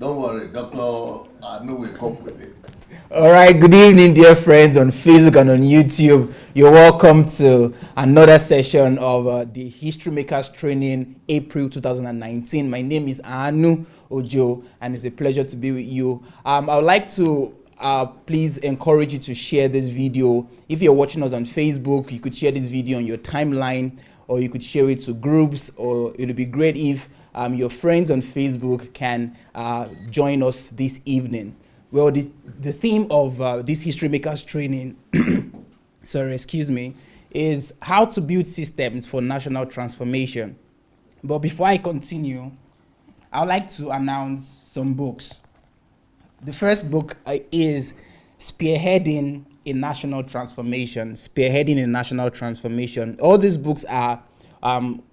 Don't worry, Doctor. I know we'll cope with it. All right, good evening, dear friends on Facebook and on YouTube. You're welcome to another session of the History Makers Training, April 2019. My name is Anu Ojo, and it's a pleasure to be with you. I would like to please encourage you to share this video. If you're watching us on Facebook, you could share this video on your timeline, or you could share it to groups, or it would be great if your friends on Facebook can join us this evening. Well, the theme of this History Makers Training, is how to build systems for national transformation. But before I continue, I would like to announce some books. The first book is Spearheading a National Transformation. Spearheading a National Transformation. All these books are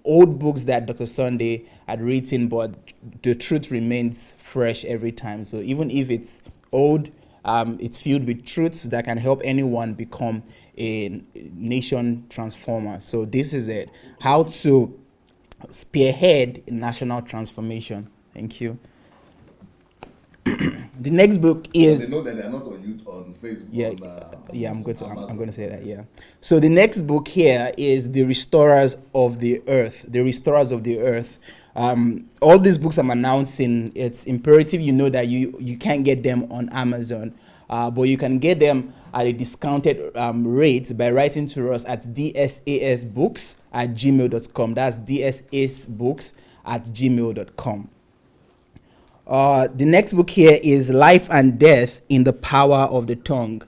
old books that Dr. Sunday had written, but the truth remains fresh every time. So even if it's old, it's filled with truths that can help anyone become a nation transformer. So this is it. How to spearhead a national transformation. Thank you. The next book is. They know that they are not on Facebook. Yeah, I'm going to say that. Yeah. So the next book here is The Restorers of the Earth. The Restorers of the Earth. All these books I'm announcing, it's imperative you know that you can't get them on Amazon, but you can get them at a discounted rate by writing to us at dsasbooks@gmail.com. That's dsasbooks@gmail.com. The next book here is Life and Death in the Power of the Tongue.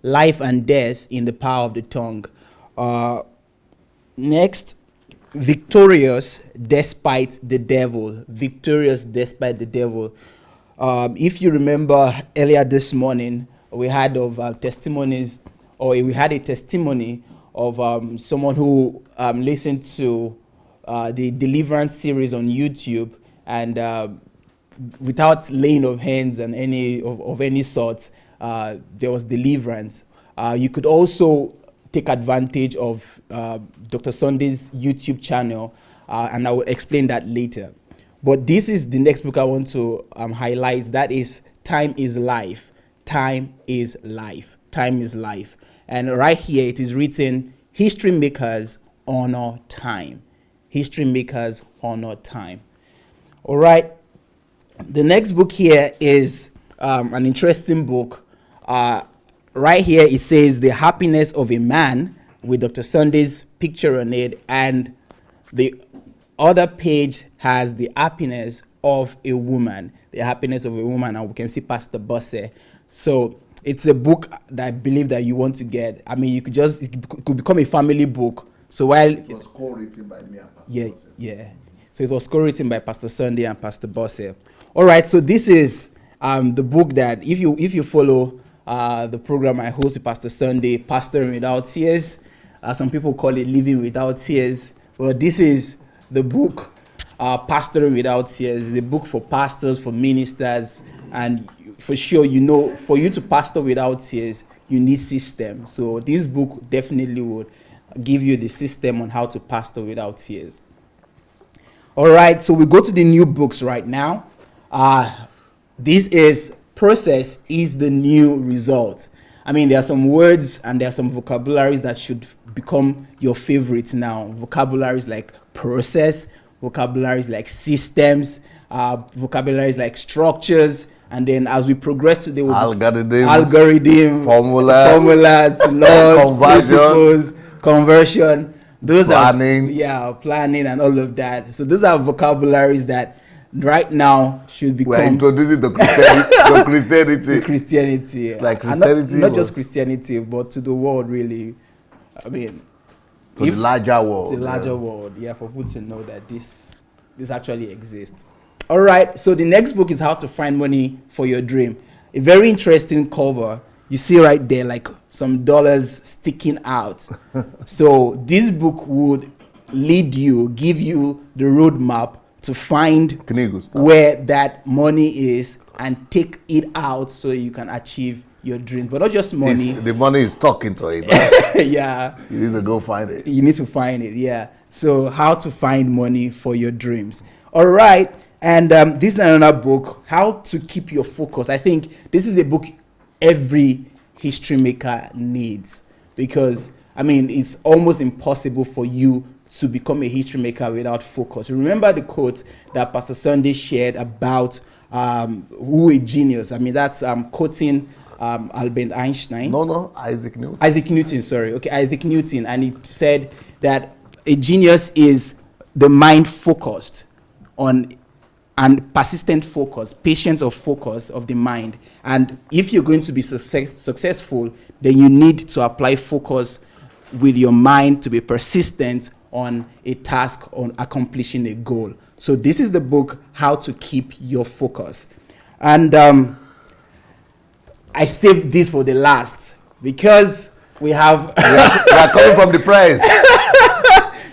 Life and Death in the Power of the Tongue. Next, Victorious Despite the Devil. Victorious Despite the Devil. If you remember earlier this morning, we had testimonies, or we had a testimony of someone who listened to the Deliverance series on YouTube, and without laying of hands and any sort, there was deliverance. You could also take advantage of Dr. Sunday's YouTube channel, and I will explain that later. But this is the next book I want to highlight. That is Time is Life. Time is Life. Time is Life. And right here it is written, History Makers Honor Time. History Makers Honor Time. All right. The next book here is an interesting book. Right here it says The Happiness of a Man, with Dr. Sunday's picture on it, and the other page has The Happiness of a Woman. The Happiness of a Woman, and we can see Pastor Bosse. So it's a book that I believe that you want to get. I mean, it could become a family book. So while it was co-written by me and Pastor Bosse. Yeah. So it was co-written by Pastor Sunday and Pastor Bosse. All right, so this is the book that if you follow the program I host with Pastor Sunday, Pastoring Without Tears, some people call it Living Without Tears. Well, this is the book, Pastoring Without Tears. It's a book for pastors, for ministers, and for sure, for you to pastor without tears, you need system. So this book definitely would give you the system on how to pastor without tears. All right, so we go to the new books right now. This is Process is the New Result. I mean, there are some words and there are some vocabularies that should become your favorites now. Vocabularies like process, vocabularies like systems, vocabularies like structures, and then as we progress today, algorithm, formulas, laws, principles, conversion. Those planning. Planning and all of that. So those are vocabularies that right now should become. We're introducing the Christianity. To Christianity. It's like Christianity. Not just Christianity, but to the world, really. I mean, to the larger world. To the larger world, for people to know that this actually exists. All right, so the next book is How to Find Money for Your Dream. A very interesting cover. You see right there, like some dollars sticking out. So this book would give you the roadmap to find where that money is and take it out so you can achieve your dreams. But not just money. The money is talking to it. Right? Yeah. You need to go find it. You need to find it, yeah. So how to find money for your dreams. All right. And this is another book, How to Keep Your Focus. I think this is a book every history maker needs, because I mean it's almost impossible for you to become a history maker without focus. Remember the quote that Pastor Sunday shared about who a genius. I mean that's quoting Albert Einstein. No, Isaac Newton. Isaac Newton, sorry. Okay, Isaac Newton, and it said that a genius is the mind focused on and persistent focus, patience of focus of the mind. And if you're going to be successful, then you need to apply focus with your mind to be persistent on a task, on accomplishing a goal. So this is the book, How to Keep Your Focus. And I saved this for the last because we are coming from the press.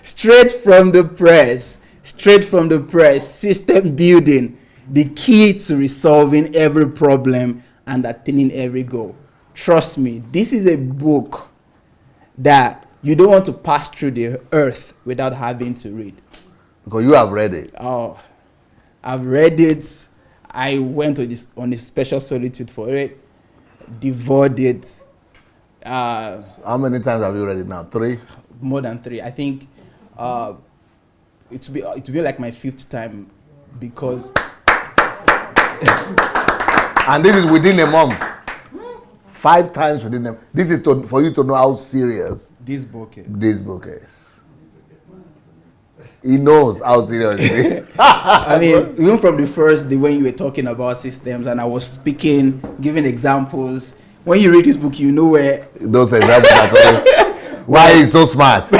Straight from the press, system building, the key to resolving every problem and attaining every goal. Trust me, this is a book that you don't want to pass through the earth without having to read. Because you have read it. Oh, I've read it. I went on a special solitude for it, devoured it. How many times have you read it now? 3? More than 3. I think it will be like my 5th time, because and this is within a month. 5 times within a month. This is for you to know how serious this book is. He knows how serious it is. I mean, even from the first day when you were talking about systems and I was speaking, giving examples, when you read this book, you know where those examples are coming. Why he's so smart.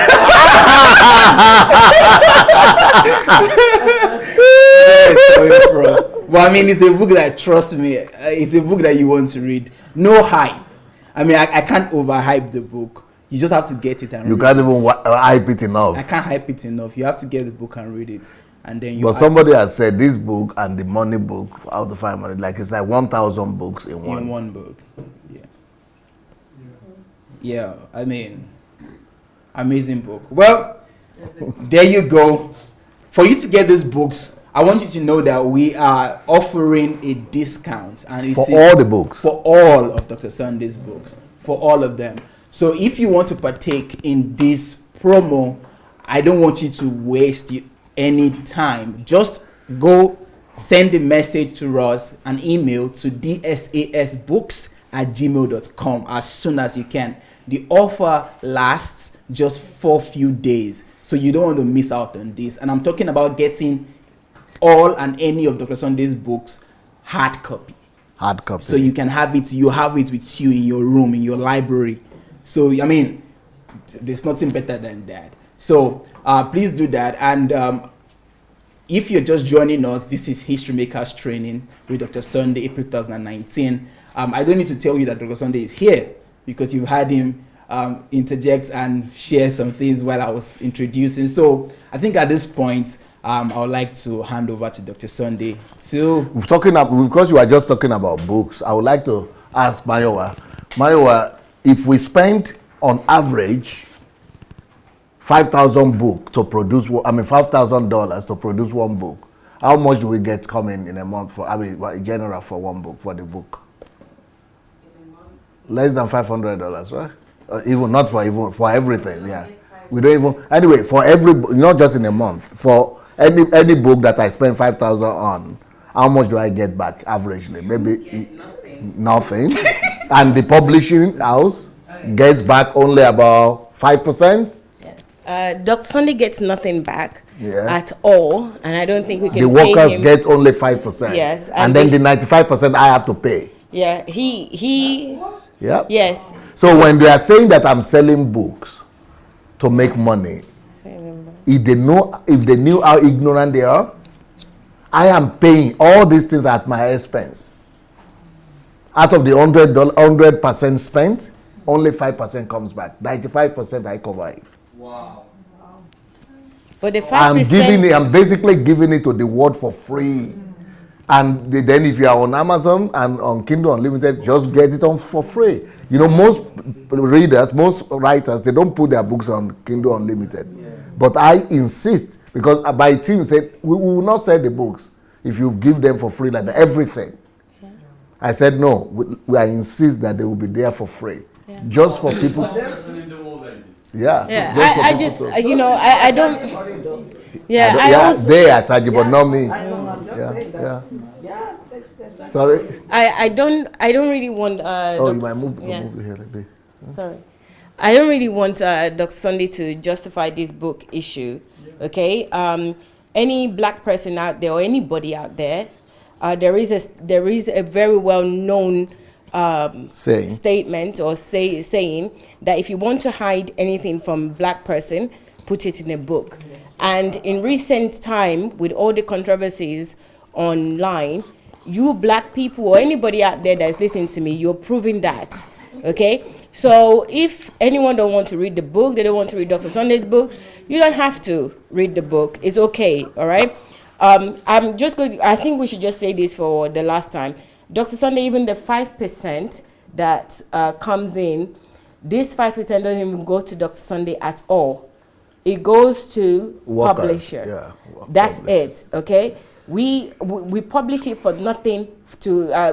Well, I mean, it's a book that, trust me, it's a book that you want to read. No hype. I mean, I can't overhype the book. You just have to get it and read it. You can't even hype it enough. I can't hype it enough. You have to get the book and read it. And then you. But somebody has said this book and the money book, How to Find Money, like it's like 1,000 books in one. In one book. Yeah. Yeah, I mean, amazing book. Well, there you go. For you to get these books, I want you to know that we are offering a discount, and it's for all the books. For all of Dr. Sunday's books, for all of them. So if you want to partake in this promo, I don't want you to waste any time. Just go send a message to us, an email to dsasbooks@gmail.com as soon as you can. The offer lasts just for a few days, so you don't want to miss out on this. And I'm talking about getting all and any of Dr. Sunday's books hard copy. Hard copy. So you can have it. You have it with you in your room, in your library. So I mean, there's nothing better than that. So please do that. And if you're just joining us, this is History Makers Training with Dr. Sunday, April 2019. I don't need to tell you that Dr. Sunday is here, because you've had him interject and share some things while I was introducing. So I think at this point, I would like to hand over to Dr. Sunday to... Because you are just talking about books, I would like to ask Mayowa. Mayowa, if we spend on average $5,000 to produce, $5,000 to produce one book, how much do we get coming in a month in general for one book, for the book? Less than $500, right? Even not for everything, yeah. We don't even, anyway, for every, not just in a month, for any book that I spend $5,000 on, how much do I get back averagely? Maybe nothing. And the publishing house gets back only about 5%. Dr. Sunday gets nothing back at all, and I don't think we can. The workers get only 5%. Yes, and then the 95% I have to pay. Yeah, he. Yeah. Yes. So when they are saying that I'm selling books to make money, if they knew how ignorant they are, I am paying all these things at my expense. Out of the 100% spent, only 5% comes back. 95% I cover it. Wow. But the 5%... I'm basically giving it to the world for free. And then if you are on Amazon and on Kindle Unlimited, just get it on for free. You know, most readers, most writers, they don't put their books on Kindle Unlimited. Yeah. But I insist, because my team said, we will not sell the books. if you give them for free like that, everything. I said no. I insist that they will be there for free, just for people. Yeah. I just you know I don't. Yeah, they are charging, but not me. Sorry. I don't really want. You might move here like this. Sorry. I don't really want Dr. Sunday to justify this book issue, okay? Any black person out there or anybody out there, there is a very well-known statement or saying that if you want to hide anything from black person, put it in a book. And in recent time, with all the controversies online, you black people or anybody out there that's listening to me, you're proving that, okay? So if anyone don't want to read the book, they don't want to read Dr. Sunday's book, you don't have to read the book. It's okay, all right? I'm just going to, I think we should just say this for the last time. Dr. Sunday, even the 5% that comes in, this 5% doesn't even go to Dr. Sunday at all. It goes to publisher. Yeah, that's it, okay? We publish it for nothing,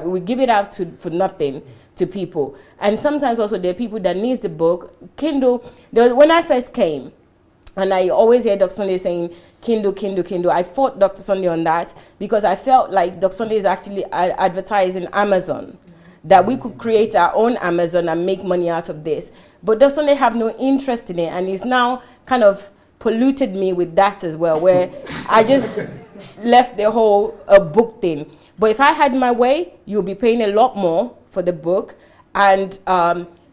we give it out for nothing to people. And sometimes also there are people that needs the book. Kindle, when I first came, and I always hear Dr. Sunday saying, Kindle, Kindle, Kindle. I fought Dr. Sunday on that because I felt like Dr. Sunday is actually advertising Amazon, that we could create our own Amazon and make money out of this. But Dr. Sunday have no interest in it, and he's now kind of polluted me with that as well, where I just left the whole book thing. But if I had my way, you'll be paying a lot more for the book, and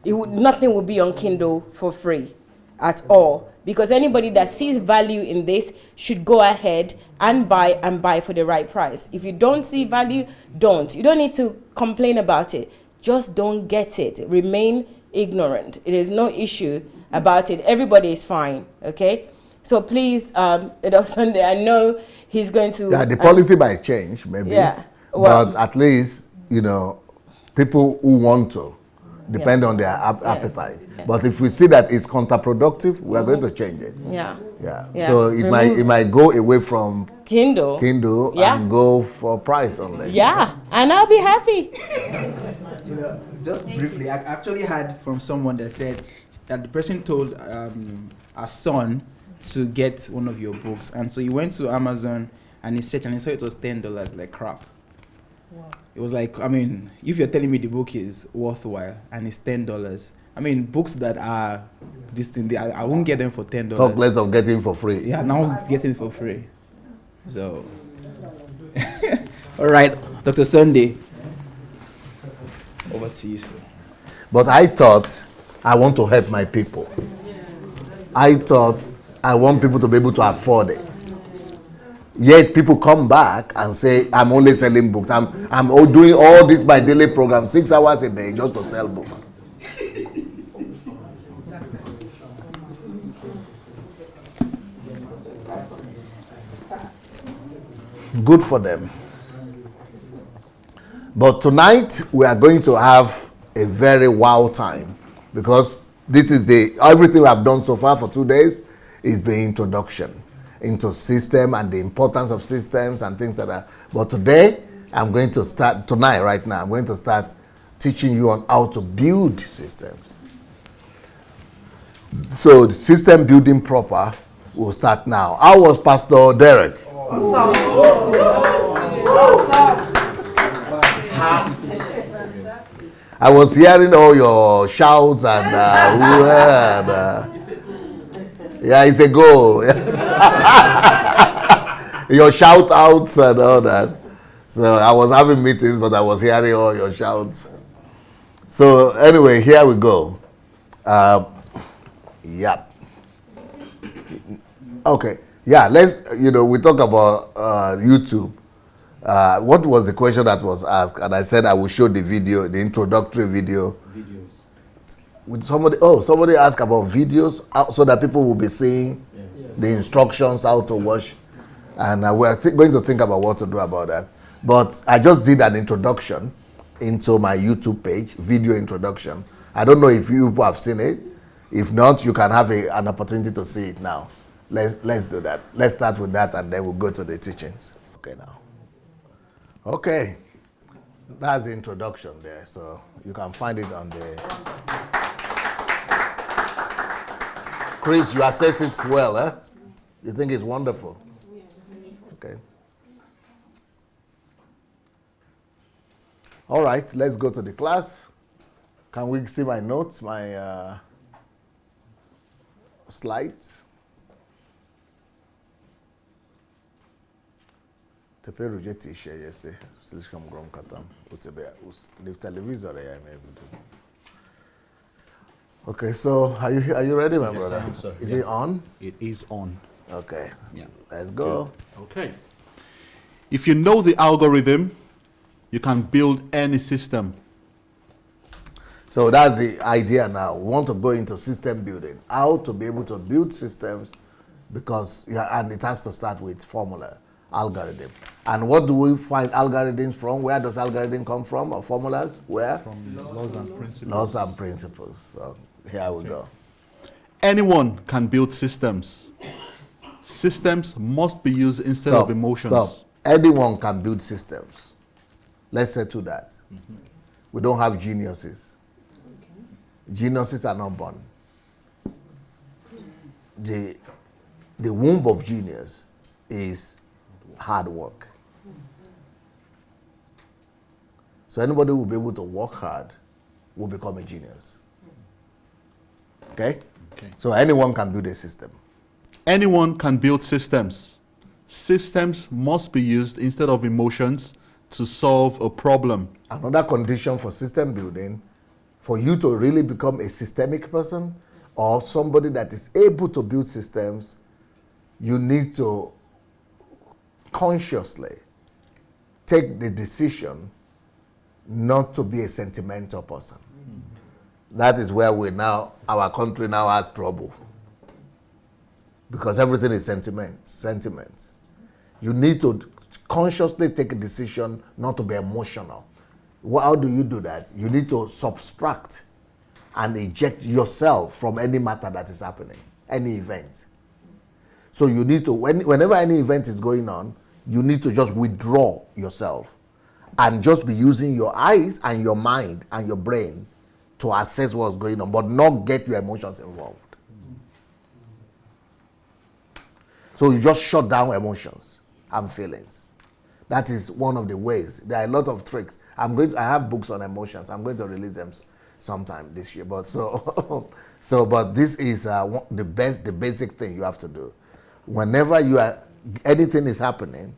nothing would be on Kindle for free at all. Because anybody that sees value in this should go ahead and buy for the right price. If you don't see value, don't. You don't need to complain about it. Just don't get it. Remain ignorant. It is no issue about it. Everybody is fine, okay? So please, Dr. Sunday, I know he's going to... Yeah, the policy might change, maybe. Yeah. Well, but at least, you know, people who want to, depend on their appetite. Yes. But if we see that it's counterproductive, we are going to change it. Yeah. So it might go away from Kindle and go for price only. Yeah, and I'll be happy. You know, just briefly, I actually had from someone that said that the person told our son to get one of your books, and so he went to Amazon and he searched and he saw it was $10, like crap. Wow. It was like, I mean, if you're telling me the book is worthwhile and it's $10, I mean, books that are this thing, I won't get them for $10. Talk less of getting for free. Yeah, now it's getting for free. So, all right, Dr. Sunday, over to you, sir. But I thought I want to help my people. I thought I want people to be able to afford it. Yet people come back and say, I'm only selling books. I'm doing all this by daily program, 6 hours a day just to sell books. Good for them. But tonight we are going to have a very wow time, because this is everything we have done so far for 2 days is the introduction into system and the importance of systems and things like that. But today, I'm going to start, tonight, right now, I'm going to start teaching you on how to build systems. So the system building proper will start now. How was Pastor Derek? I was hearing all your shouts and yeah, it's a go. Your shout outs and all that. So I was having meetings, but I was hearing all your shouts. So anyway, here we go. Yep. Okay. Yeah, let's, we talk about YouTube. What was the question that was asked? And I said I will show the video, the introductory video. With somebody asked about videos so that people will be seeing the instructions how to watch, and we're going to think about what to do about that. But I just did an introduction into my YouTube page, video introduction. I don't know if you people have seen it. If not, you can have an opportunity to see it now. Let's do that. Let's start with that, and then we'll go to the teachings. Okay, now. Okay, that's the introduction there. So you can find it on the. Chris, you assess it well, eh? You think it's wonderful? Okay. All right, let's go to the class. Can we see my notes, my slides? Teperu jeti share yesterday. Silishkam grom katam. Utebe the televisor I everything. Okay, so are you ready, my brother? I am, sir. Is it on? It is on. Okay. Yeah. Let's go. Okay. If you know the algorithm, you can build any system. So that's the idea now. We want to go into system building. How to be able to build systems, because and it has to start with formula, algorithm. And what do we find algorithms from? Where does algorithm come from, or formulas? Where? From laws and principles. Laws and principles. So here we go. Anyone can build systems. Systems must be used instead of emotions. Stop. Anyone can build systems. Let's settle that. We don't have geniuses. Geniuses are not born. The womb of genius is hard work. So anybody who will be able to work hard will become a genius. Okay? Okay. So anyone can build a system. Anyone can build systems. Systems must be used instead of emotions to solve a problem. Another condition for system building, for you to really become a systemic person or somebody that is able to build systems, you need to consciously take the decision not to be a sentimental person. That is where our country now has trouble. Because everything is sentiments. You need to consciously take a decision not to be emotional. How do you do that? You need to subtract and eject yourself from any matter that is happening, any event. So you need to, whenever any event is going on, you need to just withdraw yourself and just be using your eyes and your mind and your brain to assess what's going on, but not get your emotions involved. So you just shut down emotions and feelings. That is one of the ways. There are a lot of tricks. I have books on emotions. I'm going to release them sometime this year. But but this is the basic thing you have to do. Whenever anything is happening,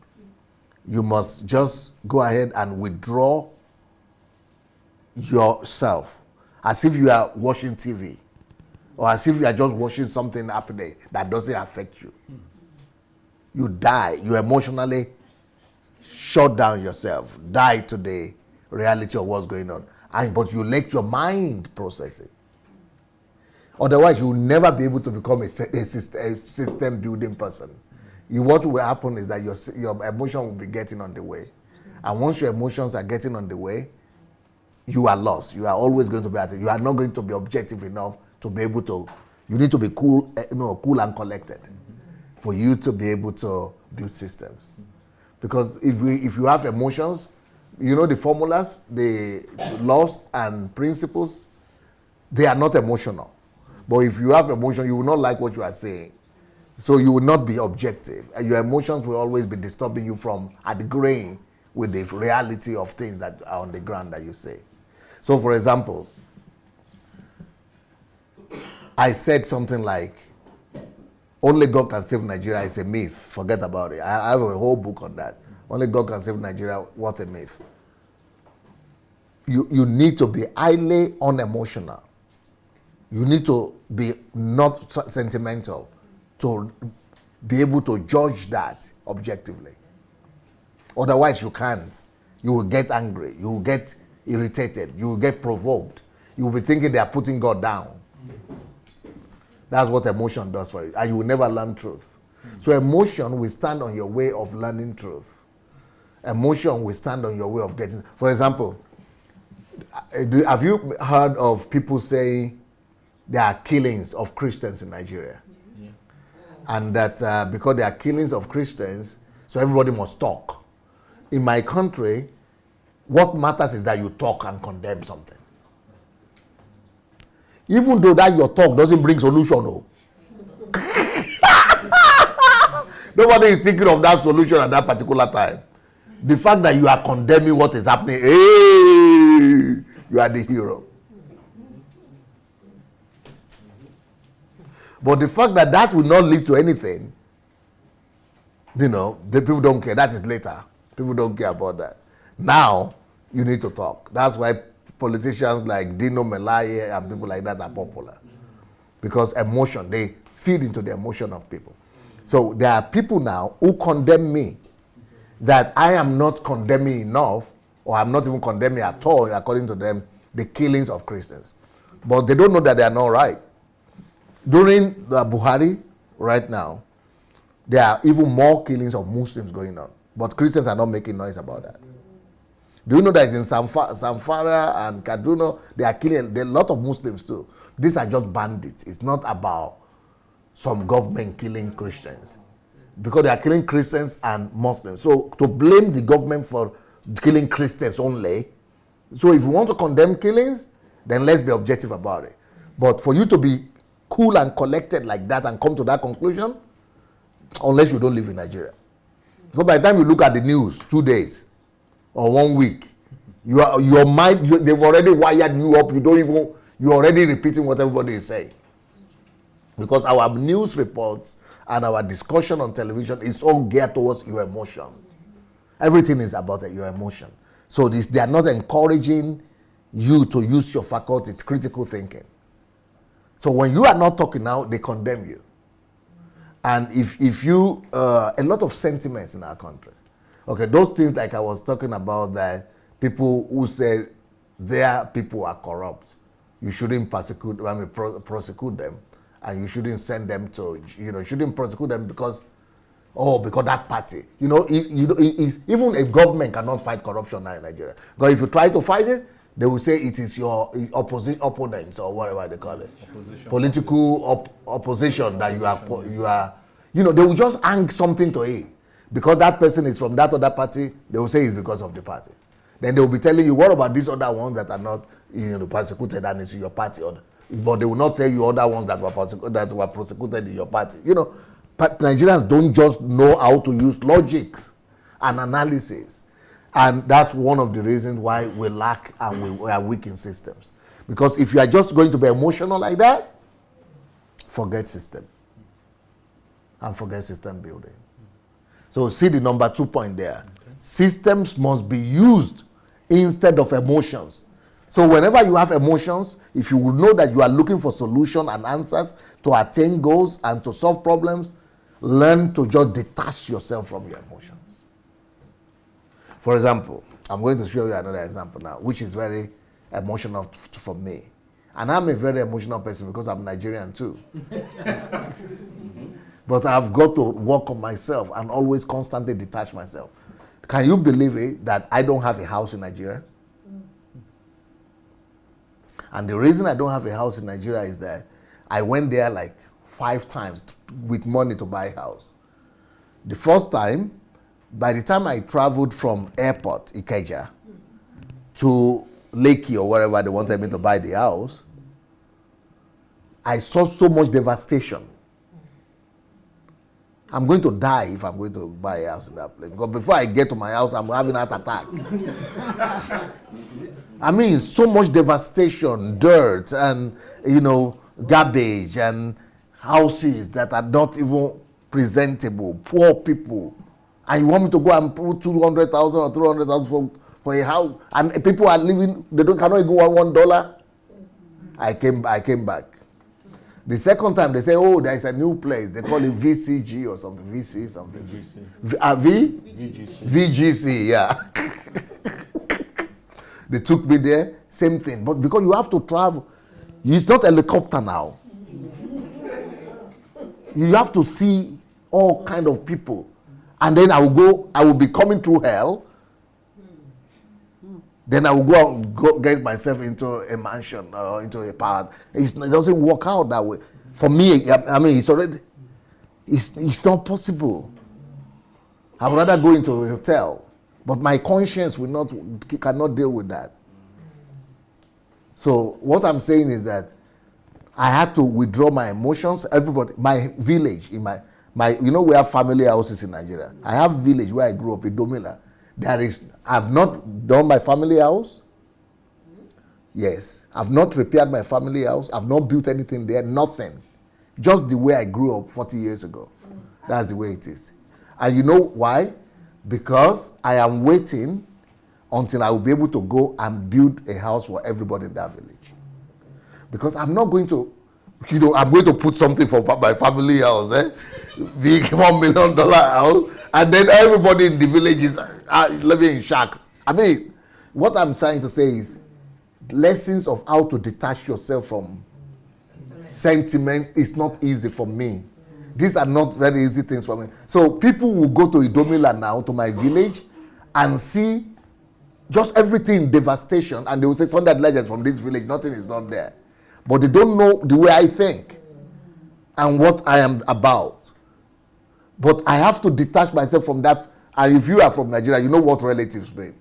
you must just go ahead and withdraw yourself, as if you are watching TV, or as if you are just watching something happening that doesn't affect you. You die. You emotionally shut down yourself. Die to the reality of what's going on. But you let your mind process it. Otherwise, you will never be able to become a system building person. What will happen is that your emotion will be getting on the way. And once your emotions are getting on the way, you are lost. You are always going to be at it. You are not going to be objective enough to be able to. You need to be cool and collected for you to be able to build systems. Because if you have emotions, the formulas, the laws and principles, they are not emotional. But if you have emotion, you will not like what you are saying. So you will not be objective. And your emotions will always be disturbing you from agreeing with the reality of things that are on the ground that you say. So for example, I said something like, only God can save Nigeria is a myth. Forget about it. I have a whole book on that. Only God can save Nigeria. What a myth. You need to be highly unemotional. You need to be not sentimental to be able to judge that objectively. Otherwise, you can't. You will get angry. You will get irritated. You will get provoked. You will be thinking they are putting God down. That's what emotion does for you. And you will never learn truth. So emotion will stand on your way of learning truth. Emotion will stand on your way of getting. For example, have you heard of people saying there are killings of Christians in Nigeria? Yeah. And that because there are killings of Christians, so everybody must talk. in my country, what matters is that you talk and condemn something. Even though that your talk doesn't bring solution, no. Nobody is thinking of that solution at that particular time. The fact that you are condemning what is happening, hey, you are the hero. But the fact that that will not lead to anything, the people don't care. That is later. People don't care about that. Now, you need to talk. That's why politicians like Dino Melaye and people like that are popular. Because emotion, they feed into the emotion of people. So there are people now who condemn me that I am not condemning enough, or I'm not even condemning at all, according to them, the killings of Christians. But they don't know that they are not right. During the Buhari, right now, there are even more killings of Muslims going on. But Christians are not making noise about that. Do you know that in Zamfara and Kaduna, they are killing a lot of Muslims too? These are just bandits. It's not about some government killing Christians. Because they are killing Christians and Muslims. So to blame the government for killing Christians only, so if you want to condemn killings, then let's be objective about it. But for you to be cool and collected like that and come to that conclusion, unless you don't live in Nigeria. Because by the time you look at the news, 2 days or 1 week, your mind, they've already wired you up. You're already repeating what everybody is saying. Because our news reports and our discussion on television is all geared towards your emotion. Everything is about your emotion. So they are not encouraging you to use your faculties, critical thinking. So when you are not talking now, they condemn you. And if you, a lot of sentiments in our country. Okay, those things like I was talking about, that people who say their people are corrupt, you shouldn't prosecute them, and you shouldn't send them to, you shouldn't prosecute them because that party. Even a government cannot fight corruption now in Nigeria. Because if you try to fight it, they will say it is your opponents or whatever they call it. Political opposition that you are, they will just hang something to it. Because that person is from that other party, they will say it's because of the party. Then they will be telling you, what about these other ones that are not persecuted and it's your party? But they will not tell you other ones that were prosecuted in your party. Nigerians don't just know how to use logics and analysis. And that's one of the reasons why we lack and we are weak in systems. Because if you are just going to be emotional like that, forget system. And forget system building. So see the number 2 point there. Okay. Systems must be used instead of emotions. So whenever you have emotions, if you would know that you are looking for solutions and answers to attain goals and to solve problems, learn to just detach yourself from your emotions. For example, I'm going to show you another example now, which is very emotional for me. And I'm a very emotional person because I'm Nigerian too. But I've got to work on myself and always constantly detach myself. Can you believe it that I don't have a house in Nigeria? And the reason I don't have a house in Nigeria is that I went there like 5 times with money to buy a house. The first time, by the time I traveled from airport, Ikeja, to Lekki or wherever they wanted me to buy the house, I saw so much devastation. I'm going to die if I'm going to buy a house in that place. Because before I get to my house, I'm having a heart attack. I mean, so much devastation, dirt, and, garbage, and houses that are not even presentable, poor people. And you want me to go and put 200,000 or 300,000 for a house, and people are living, cannot even go $1. I came back. The second time they say, there's a new place. They call it VCG or something. VC something. VGC. VGC, yeah. They took me there, same thing. But because you have to travel, it's not a helicopter now. You have to see all kind of people. And then I will be coming through hell. Then I will go get myself into a mansion or into a paradise. It doesn't work out that way. For me, I mean, it's not possible. I would rather go into a hotel But my conscience cannot deal with that. So what I'm saying is that I had to withdraw my emotions. Everybody, my village, in my we have family houses in Nigeria. I have village where I grew up in Domila. I've not done my family house. Yes, I've not repaired my family house. I've not built anything there, nothing. Just the way I grew up 40 years ago. That's the way it is. And you know why? Because I am waiting until I will be able to go and build a house for everybody in that village. Because I'm not going to, I'm going to put something for my family house, big $1 million house, and then everybody in the village is living in shacks. I mean, what I'm trying to say is lessons of how to detach yourself from sentiments is not easy for me. These are not very easy things for me. So people will go to Idomila now, to my village, and see just everything in devastation, and they will say, Sunday legends from this village, nothing is not there. But they don't know the way I think and what I am about. But I have to detach myself from that. And if you are from Nigeria, you know what relatives mean.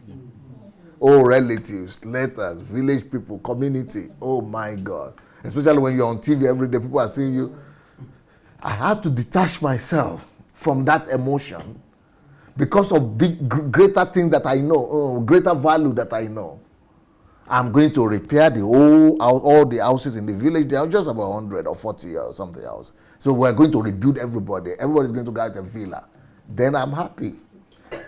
Oh, relatives, letters, village people, community. Oh my God. Especially when you're on TV every day, people are seeing you. I had to detach myself from that emotion because of greater things that I know, greater value that I know. I'm going to repair all the houses in the village. They are just about 100 or 40 or something else. So we're going to rebuild everybody. Everybody's going to get a villa. Then I'm happy.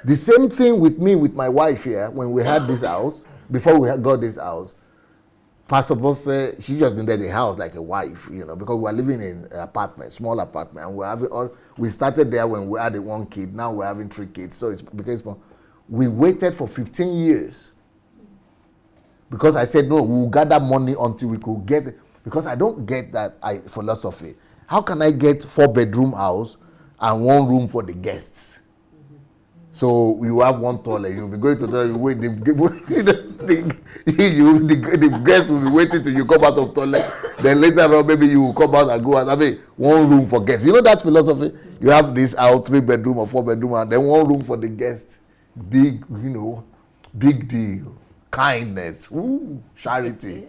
The same thing with me, with my wife here, when we had this house, before we got this house, Pastor Boss said she just needed a house like a wife, because we were living in an apartment, small apartment, and we started there when we had one kid. Now we're having 3 kids, so it's became small. We waited for 15 years because I said no, we'll gather money until we could get it. Because I don't get that philosophy. How can I get 4-bedroom house and 1 room for the guests? So you have 1 toilet, you'll be going to the toilet, you wait, the guests will be waiting till you come out of toilet. Then later on, maybe you will come out and go out. I mean, 1 room for guests. You know that philosophy? You have this house, 3-bedroom or 4-bedroom, and then 1 room for the guests. Big, big deal. Kindness, charity.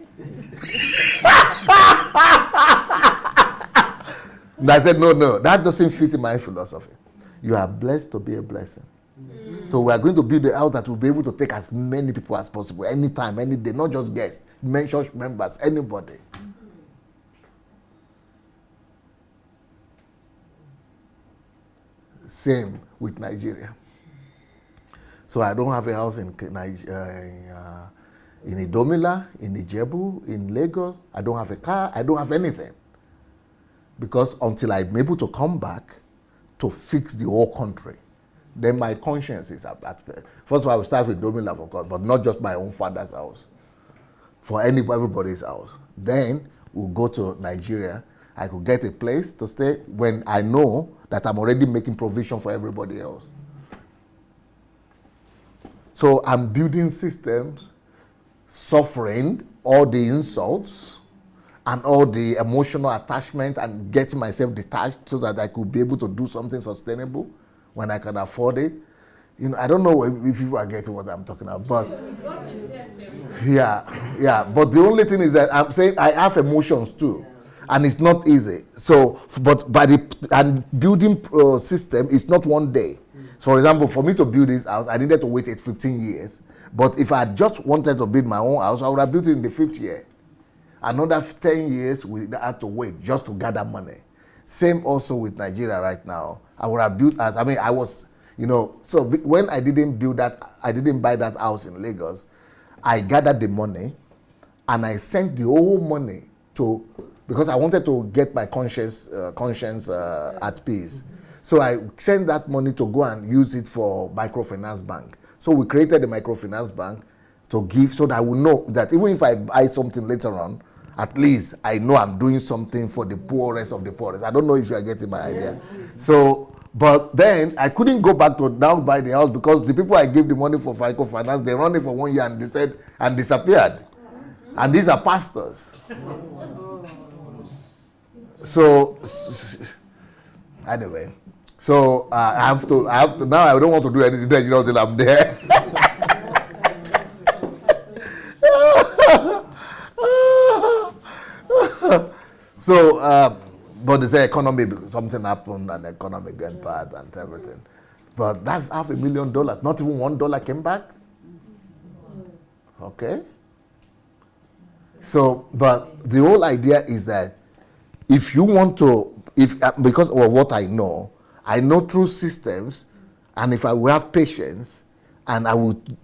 And I said, no, that doesn't fit in my philosophy. You are blessed to be a blessing. So we are going to build a house that will be able to take as many people as possible, anytime, any day, not just guests, church members, anybody. Same with Nigeria. So I don't have a house in Idomila, in Ijebu, in Lagos. I don't have a car. I don't have anything. Because until I'm able to come back to fix the whole country, then my conscience is at play. First of all, I will start with Domila for God, but not just my own father's house. For everybody's house. Then we'll go to Nigeria. I could get a place to stay when I know that I'm already making provision for everybody else. So I'm building systems, suffering all the insults and all the emotional attachment and getting myself detached so that I could be able to do something sustainable when I can afford it. I don't know if you are getting what I'm talking about, but yeah. But the only thing is that I'm saying I have emotions too, and it's not easy. So, but building system is not one day. For example, for me to build this house, I needed to wait 15 years. But if I had just wanted to build my own house, I would have built it in the 5th year. Another 10 years, we had to wait just to gather money. Same also with Nigeria right now. I would have built so when I didn't buy that house in Lagos, I gathered the money and I sent the whole money because I wanted to get my conscience at peace. So I sent that money to go and use it for microfinance bank. So we created a microfinance bank to give so that I will know that even if I buy something later on, at least I know I'm doing something for the poorest of the poorest. I don't know if you are getting my idea. So, but then I couldn't go back to now buy the house because the people I gave the money for microfinance, they run it for 1 year and they said and disappeared. And these are pastors. So anyway, so I have to now. I don't want to do anything until I'm there. So, but they say economy, something happened and the economy went bad and everything. But that's $500,000. Not even $1 came back. Okay. So, but the whole idea is that if you want to, because of what I know through systems, and if I will have patience, and I would,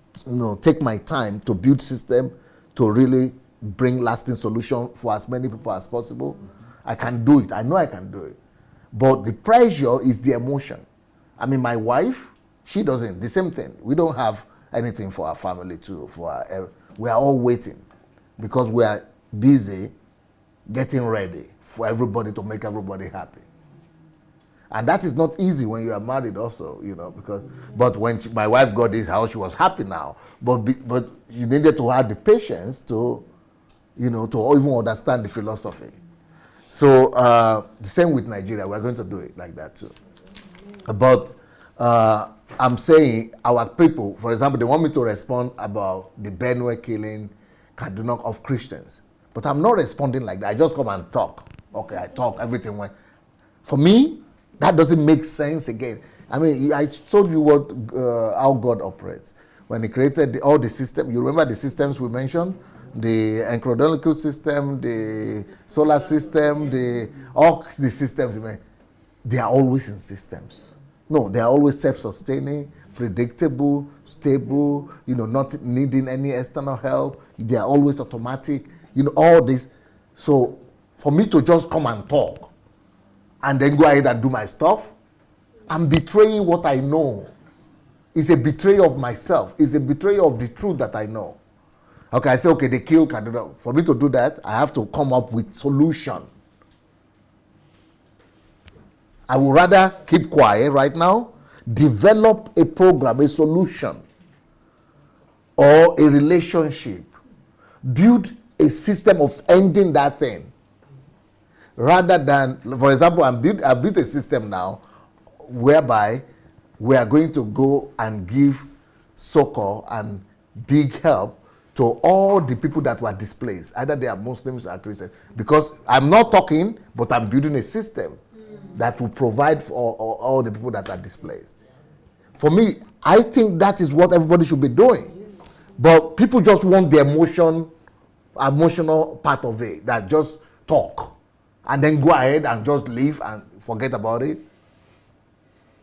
take my time to build system to really bring lasting solution for as many people as possible, I can do it. I know I can do it. But the pressure is the emotion. I mean, my wife, she doesn't. The same thing. We don't have anything for our family too. We are all waiting because we are busy getting ready for everybody to make everybody happy. And that is not easy when you are married also, but when my wife got this house, she was happy now. But you needed to have the patience to, to even understand the philosophy. So the same with Nigeria, we're going to do it like that too. But I'm saying our people, for example, they want me to respond about the Benue killing Kaduna of Christians. But I'm not responding like that. I just come and talk. Okay, I talk, everything went. For me, that doesn't make sense again. I mean, I told you how God operates. When he created all the system, you remember the systems we mentioned? The enchronological system, the solar system, all the systems, they are always in systems. No, they are always self-sustaining, predictable, stable, not needing any external help. They are always automatic, all this. So for me to just come and talk and then go ahead and do my stuff, I'm betraying what I know. It's a betrayal of myself. It's a betrayal of the truth that I know. Okay, I say, okay, they kill Kaduna. For me to do that, I have to come up with solution. I would rather keep quiet right now, develop a program, a solution, or a relationship, build a system of ending that thing. Rather than, for example, I've built a system now whereby we are going to go and give succor and big help to all the people that were displaced, either they are Muslims or Christians. Because I'm not talking, but I'm building a system that will provide for all the people that are displaced. For me, I think that is what everybody should be doing. But people just want the emotional part of it, that just talk and then go ahead and just leave and forget about it.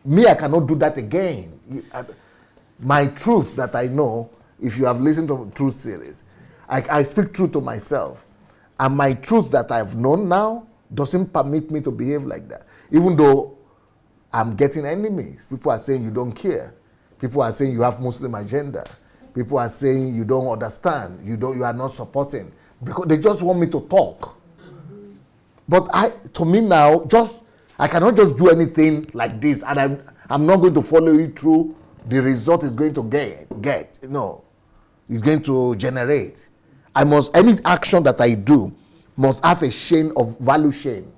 Me, I cannot do that again. My truth that I know, if you have listened to the Truth series, I speak truth to myself. And my truth that I've known now doesn't permit me to behave like that. Even though I'm getting enemies. People are saying you don't care. People are saying you have Muslim agenda. People are saying you don't understand. You are not supporting. Because they just want me to talk. But to me now, I cannot just do anything like this, and I'm not going to follow you through. The result is going to get. No, it's going to generate. Any action that I do must have a chain of value chain.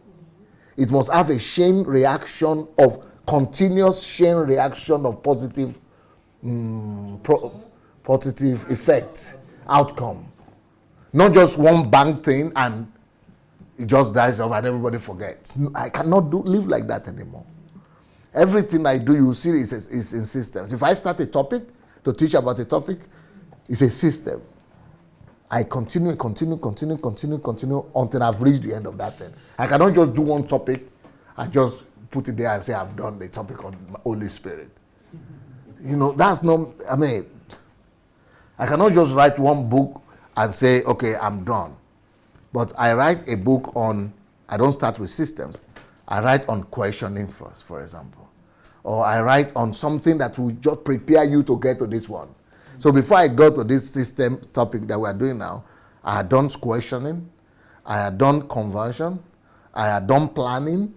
It must have a chain reaction of continuous chain reaction of positive effect, outcome. Not just one bang thing and it just dies off and everybody forgets. I cannot live like that anymore. Everything I do, you see, is in systems. If I start a topic, to teach about a topic, it's a system. I continue until I've reached the end of that thing. I cannot just do one topic and just put it there and say I've done the topic on Holy Spirit. That's not, I cannot just write one book and say, okay, I'm done. But I write a book I don't start with systems. I write on questioning first, for example. Or I write on something that will just prepare you to get to this one. So before I go to this system topic that we're doing now, I had done questioning, I had done conversion, I had done planning.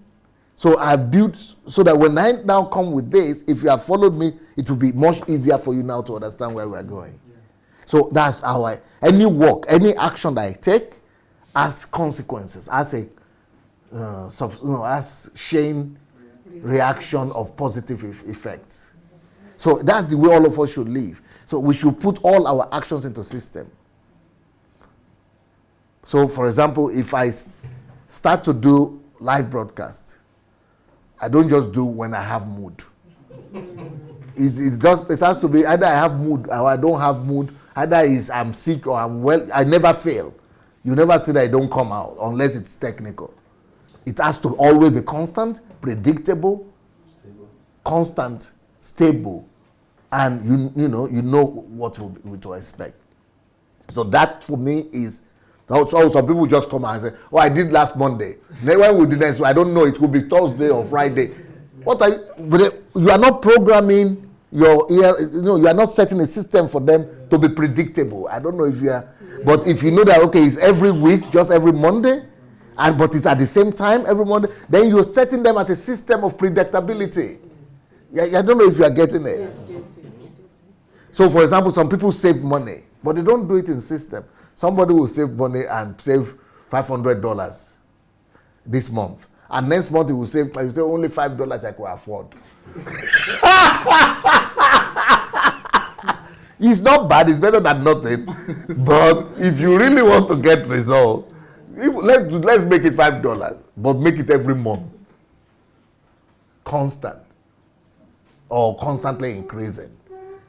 So I built, so that when I now come with this, if you have followed me, it will be much easier for you now to understand where we're going. Yeah. So that's how any work, any action that I take, as consequences, as chain reaction of positive effects. So that's the way all of us should live. So we should put all our actions into system. So for example, if I start to do live broadcast. I don't just do when I have mood. It has to be either I have mood or I don't have mood. Either is I'm sick or I'm well. I never fail. You never say that I don't come out unless it's technical. It has to always be constant, predictable, constant, stable, and you know what to expect. So that for me is. So some people just come out and say, "Oh, I did last Monday." Then when we did next, I don't know. It could be Thursday or Friday. What are you? But you are not programming your ear. You are not setting a system for them to be predictable. I don't know if you are, but if you know that okay, it's every week, just every Monday, but it's at the same time every Monday, then you're setting them at a system of predictability. Yeah, I don't know if you are getting it. So, for example, some people save money, but they don't do it in system. Somebody will save money and save $500 this month. And next month he will say only $5 I could afford. It's not bad, it's better than nothing. But if you really want to get result, let's make it $5, but make it every month. Constant. Or constantly increasing.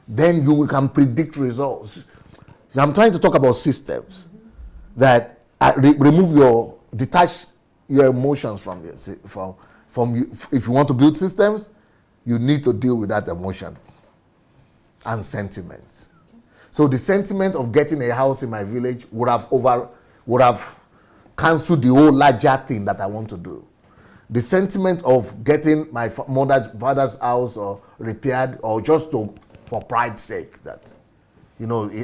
Then you can predict results. I'm trying to talk about systems that detach your emotions from you. If you want to build systems, you need to deal with that emotion and sentiments. So the sentiment of getting a house in my village would have cancelled the whole larger thing that I want to do. The sentiment of getting my father's house or repaired or just for pride's sake, that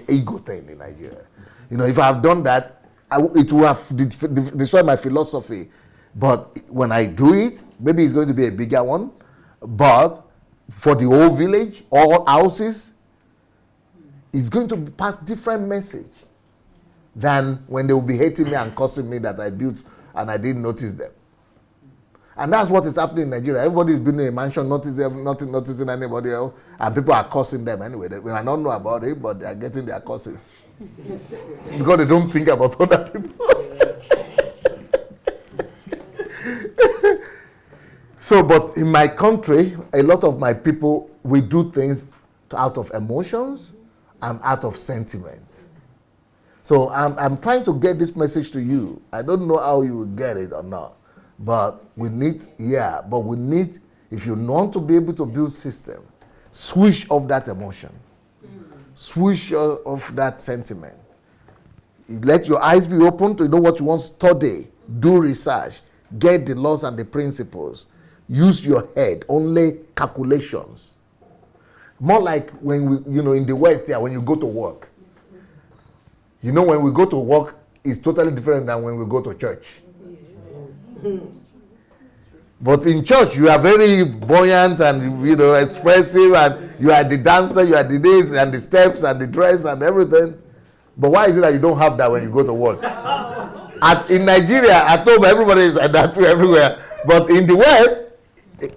ego thing in Nigeria. If I have done that, it will have destroyed my philosophy. But when I do it, maybe it's going to be a bigger one. But for the whole village, all houses, it's going to pass different message than when they will be hating me and cursing me that I built and I didn't notice them. And that's what is happening in Nigeria. Everybody's been in a mansion, not noticing anybody else, and people are cursing them anyway. They might not know about it, but they are getting their curses. Because they don't think about other people. So, but in my country, a lot of my people, we do things out of emotions and out of sentiments. So I'm trying to get this message to you. I don't know how you will get it or not. But we need, if you want to be able to build system, switch off that emotion. Switch off that sentiment. Let your eyes be open to know what you want to study. Do research. Get the laws and the principles. Use your head. Only calculations. More like when we, in the West here, when you go to work. When we go to work, it's totally different than when we go to church. But in church, you are very buoyant and expressive, and you are the dancer, you are the this and the steps and the dress and everything. But why is it that you don't have that when you go to work? In Nigeria, at home, everybody is like that too everywhere. But in the West,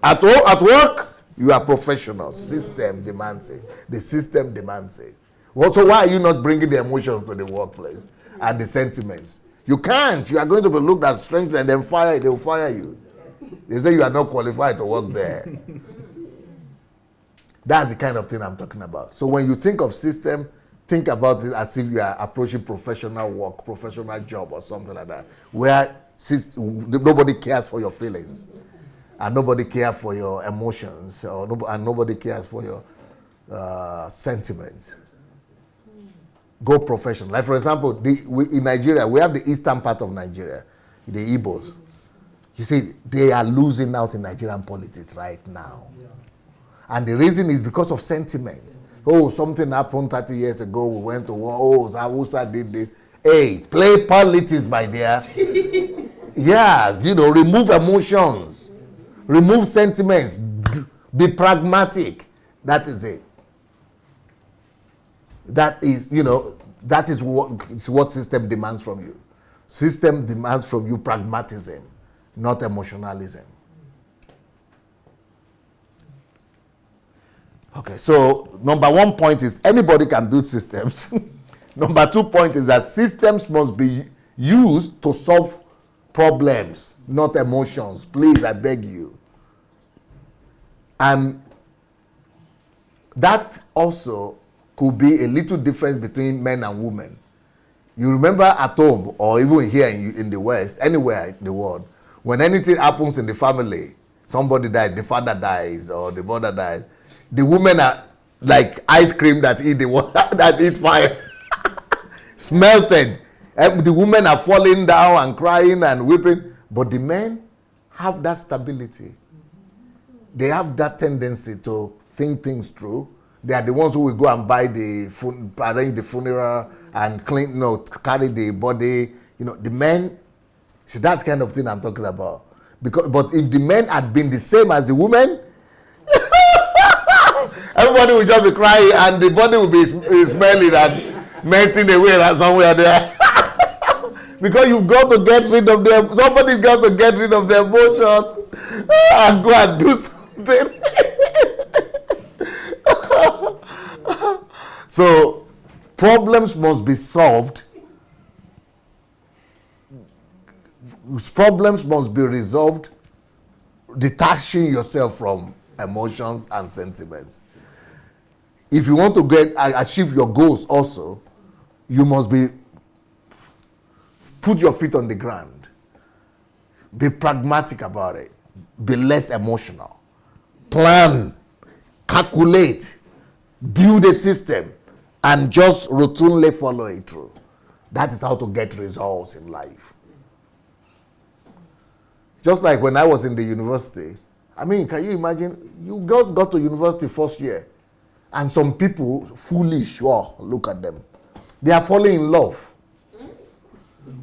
at work, you are professional. System demands it. The system demands it. Well, so why are you not bringing the emotions to the workplace and the sentiments? You can't. You are going to be looked at strangely and then they will fire you. They say you are not qualified to work there. That's the kind of thing I'm talking about. So when you think of system, think about it as if you are approaching professional work, professional job or something like that, where nobody cares for your feelings and nobody cares for your emotions and nobody cares for your sentiments. Go professional. Like for example, in Nigeria, we have the eastern part of Nigeria, the Igbos. You see, they are losing out in Nigerian politics right now. Yeah. And the reason is because of sentiment. Oh, something happened 30 years ago, we went to war, oh, Zawusa did this. Hey, play politics, my dear. Yeah, remove emotions. Remove sentiments. Be pragmatic. That is it. That is what system demands from you. System demands from you pragmatism, not emotionalism. Okay, so number 1 point is anybody can build systems. Number 2 point is that systems must be used to solve problems, not emotions. Please, I beg you. And that also could be a little difference between men and women. You remember at home, or even here in the West, anywhere in the world, when anything happens in the family, somebody dies, the father dies or the mother dies, the women are like ice cream that eat the water, that eat fire, smelted. The women are falling down and crying and weeping, but the men have that stability. They have that tendency to think things through. They are the ones who will go and buy arrange the funeral and clean, carry the body. The men. So that's kind of thing I'm talking about. But if the men had been the same as the women, everybody will just be crying and the body will be smelling and melting away somewhere there. Because you've got to get rid of them. Somebody's got to get rid of the emotion and go and do something. So problems must be solved. Problems must be resolved, detaching yourself from emotions and sentiments. If you want to achieve your goals also, you must put your feet on the ground. Be pragmatic about it. Be less emotional. Plan, calculate, build a system, and just routinely follow it through. That is how to get results in life. Just like when I was in the university, can you imagine? You girls got to university first year, and some people, foolish, look at them. They are falling in love.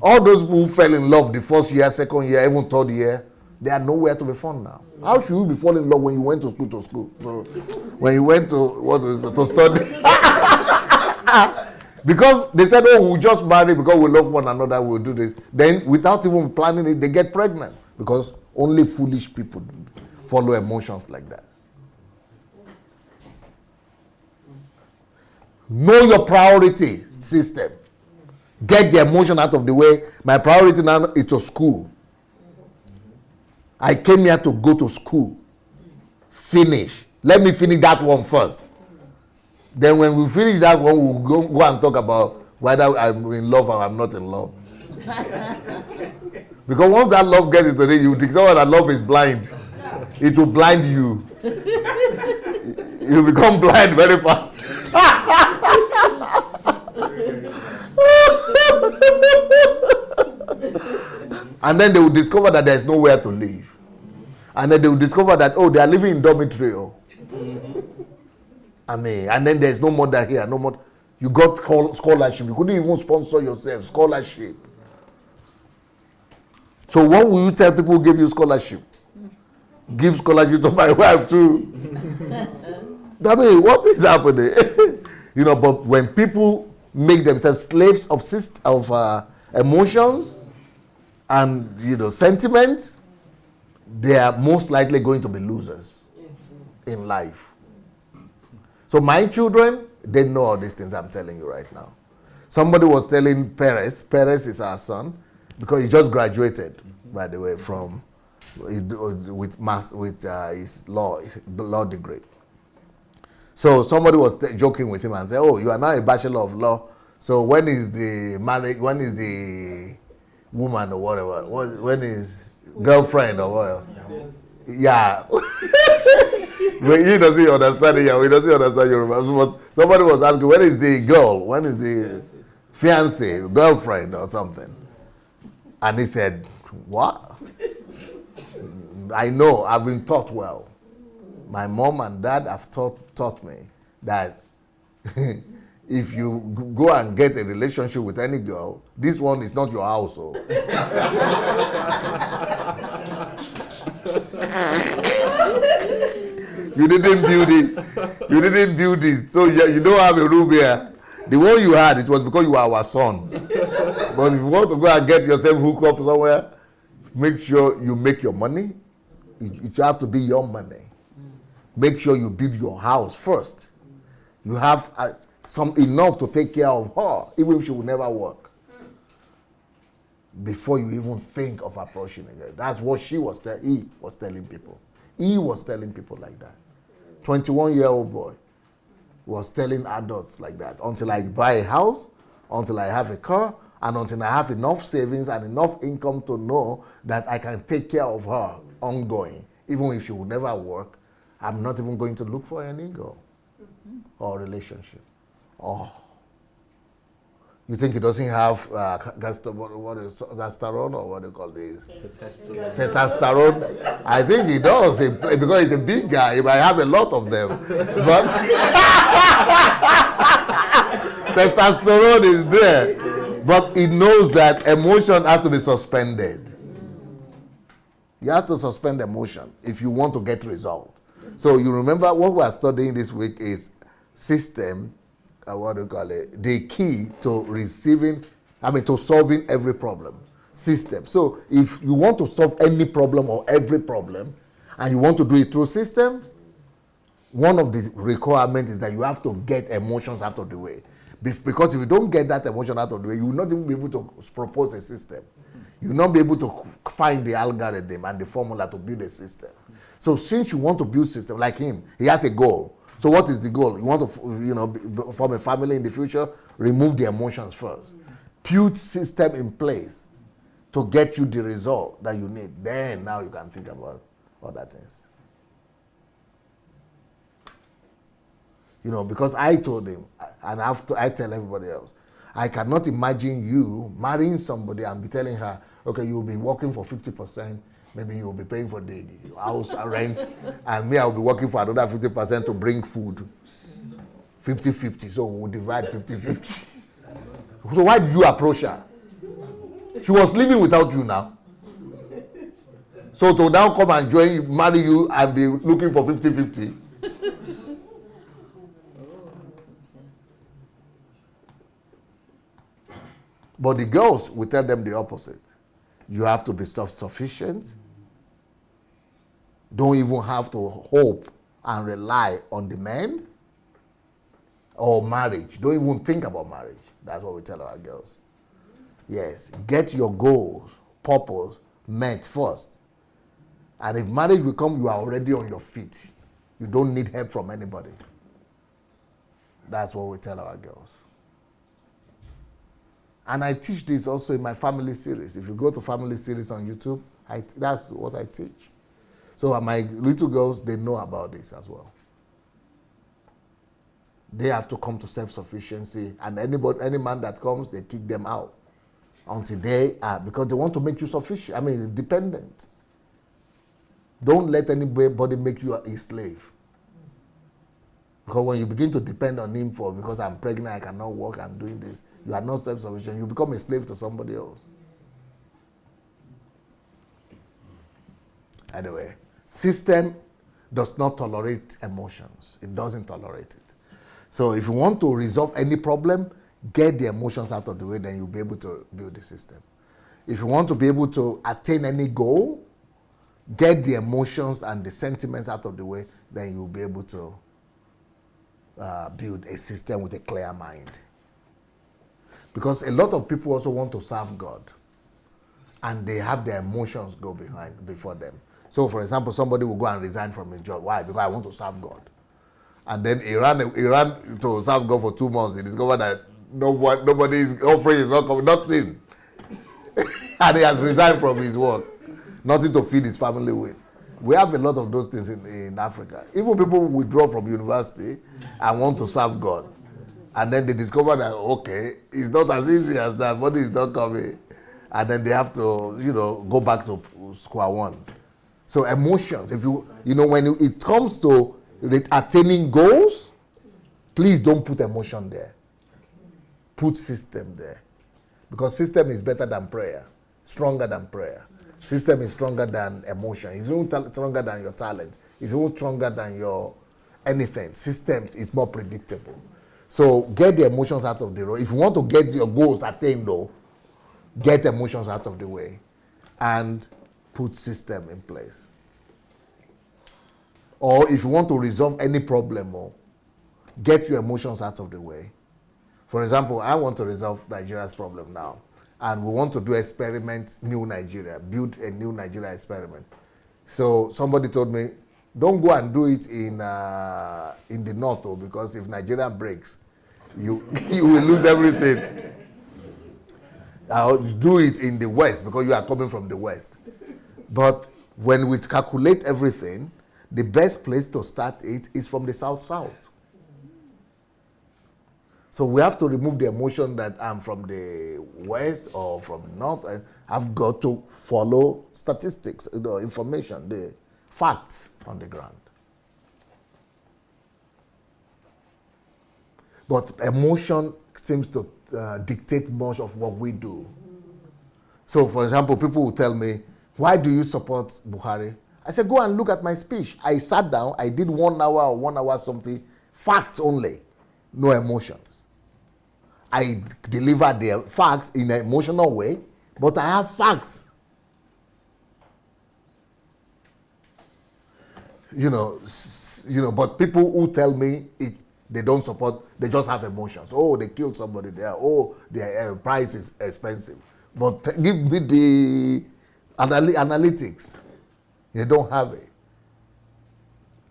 All those who fell in love the first year, second year, even third year, they are nowhere to be found now. How should you be falling in love when you went to school? So, when you went to study? Because they said, we'll just marry because we love one another, we'll do this. Then, without even planning it, they get pregnant. Because only foolish people follow emotions like that. Know your priority system. Get the emotion out of the way. My priority now is to school. I came here to go to school. Finish. Let me finish that one first. Then when we finish that one, we'll go and talk about whether I'm in love or I'm not in love. Because once that love gets into it, you discover that love is blind. It will blind you. You become blind very fast. And then they will discover that there is nowhere to live. And then they will discover that, they are living in dormitory. And then there's no mother here, no more. You got scholarship. You couldn't even sponsor yourself. Scholarship. So what will you tell people who give you scholarship? Give scholarship to my wife too. What is happening? But when people make themselves slaves of emotions and sentiments, they are most likely going to be losers in life. So my children, they know all these things I'm telling you right now. Somebody was telling Perez is our son, because he just graduated, by the way, from with his law degree. So somebody was joking with him and said, you are now a bachelor of law. So when is the marriage? When is the woman or whatever? When is girlfriend or whatever? Yeah. But he doesn't understand it. He doesn't understand Yoruba. But somebody was asking, when is the girl? When is the fiance, girlfriend or something? And he said, what? I know, I've been taught well. My mom and dad have taught me that if you go and get a relationship with any girl, this one is not your household. You didn't build it. You didn't build it. So you don't have a room here. The one you had, it was because you were our son. But if you want to go and get yourself hooked up somewhere, make sure you make your money. It have to be your money. Make sure you build your house first. You have enough to take care of her, even if she will never work. before you even think of approaching a girl. That's what he was telling people. He was telling people like that. 21-year-old boy was telling adults like that. Until I buy a house, until I have a car, and until I have enough savings and enough income to know that I can take care of her ongoing. Even if she would never work, I'm not even going to look for any girl or relationship. Oh. You think he doesn't have testosterone or what do you call this? Testosterone. I think he does because he's a big guy. He might have a lot of them, but testosterone is there. But he knows that emotion has to be suspended. You have to suspend emotion if you want to get result. So you remember what we are studying this week is system. The key to to solving every problem. System. So if you want to solve any problem or every problem, and you want to do it through system, one of the requirements is that you have to get emotions out of the way. Because if you don't get that emotion out of the way, you will not even be able to propose a system. You will not be able to find the algorithm and the formula to build a system. So since you want to build system, like him, he has a goal. So what is the goal? You want to, form a family in the future? Remove the emotions first. Put system in place to get you the result that you need. Then now you can think about other things. Because I told him, and I tell everybody else, I cannot imagine you marrying somebody and be telling her, okay, you'll be working for 50%. Maybe you'll be paying for the house rent, and me, I'll be working for another 50% to bring food. 50-50, so we'll divide 50-50. So why did you approach her? She was living without you now. So to now come and join you, marry you, and be looking for 50-50. But the girls, we tell them the opposite. You have to be self-sufficient. Don't even have to hope and rely on the men or marriage. Don't even think about marriage. That's what we tell our girls. Yes, get your goals, purpose met first. And if marriage will come, you are already on your feet. You don't need help from anybody. That's what we tell our girls. And I teach this also in my family series. If you go to family series on YouTube, that's what I teach. So my little girls, they know about this as well. They have to come to self-sufficiency, and any man that comes, they kick them out until they are, because they want to make you sufficient. Dependent. Don't let anybody make you a slave. Because when you begin to depend on him because I'm pregnant, I cannot work, I'm doing this, you are not self-sufficient, you become a slave to somebody else. Anyway, system does not tolerate emotions. It doesn't tolerate it. So if you want to resolve any problem, get the emotions out of the way, then you'll be able to build the system. If you want to be able to attain any goal, get the emotions and the sentiments out of the way, then you'll be able to build a system with a clear mind. Because a lot of people also want to serve God, and they have their emotions go before them. So, for example, somebody will go and resign from his job. Why? Because I want to serve God. And then he ran to serve God for 2 months. He discovered that nobody is offering, is not coming, nothing. And he has resigned from his work. Nothing to feed his family with. We have a lot of those things in Africa. Even people withdraw from university and want to serve God. And then they discover that, okay, it's not as easy as that. Money is not coming. And then they have to, go back to square one. So emotions, when it comes to attaining goals, please don't put emotion there. Put system there. Because system is better than prayer, stronger than prayer. System is stronger than emotion. It's even stronger than your talent. It's even stronger than your anything. Systems is more predictable. So get the emotions out of the way. If you want to get your goals attained though, get emotions out of the way and put system in place. Or if you want to resolve any problem, get your emotions out of the way. For example, I want to resolve Nigeria's problem now. and we want to do experiment new Nigeria, build a new Nigeria experiment. So somebody told me, don't go and do it in the north, though, because if Nigeria breaks, you you will lose everything. I'll do it in the west because you are coming from the west. But when we calculate everything, the best place to start it is from the south-south. So we have to remove the emotion that I'm from the west or from the north. I've got to follow statistics, the information, the facts on the ground. But emotion seems to dictate much of what we do. So, for example, people will tell me, why do you support Buhari? I said, go and look at my speech. I sat down, I did 1 hour or 1 hour something, facts only, no emotions. I delivered the facts in an emotional way, but I have facts. But people who tell me they don't support, they just have emotions. Oh, they killed somebody there. Oh, the price is expensive. But give me the analytics. They don't have it.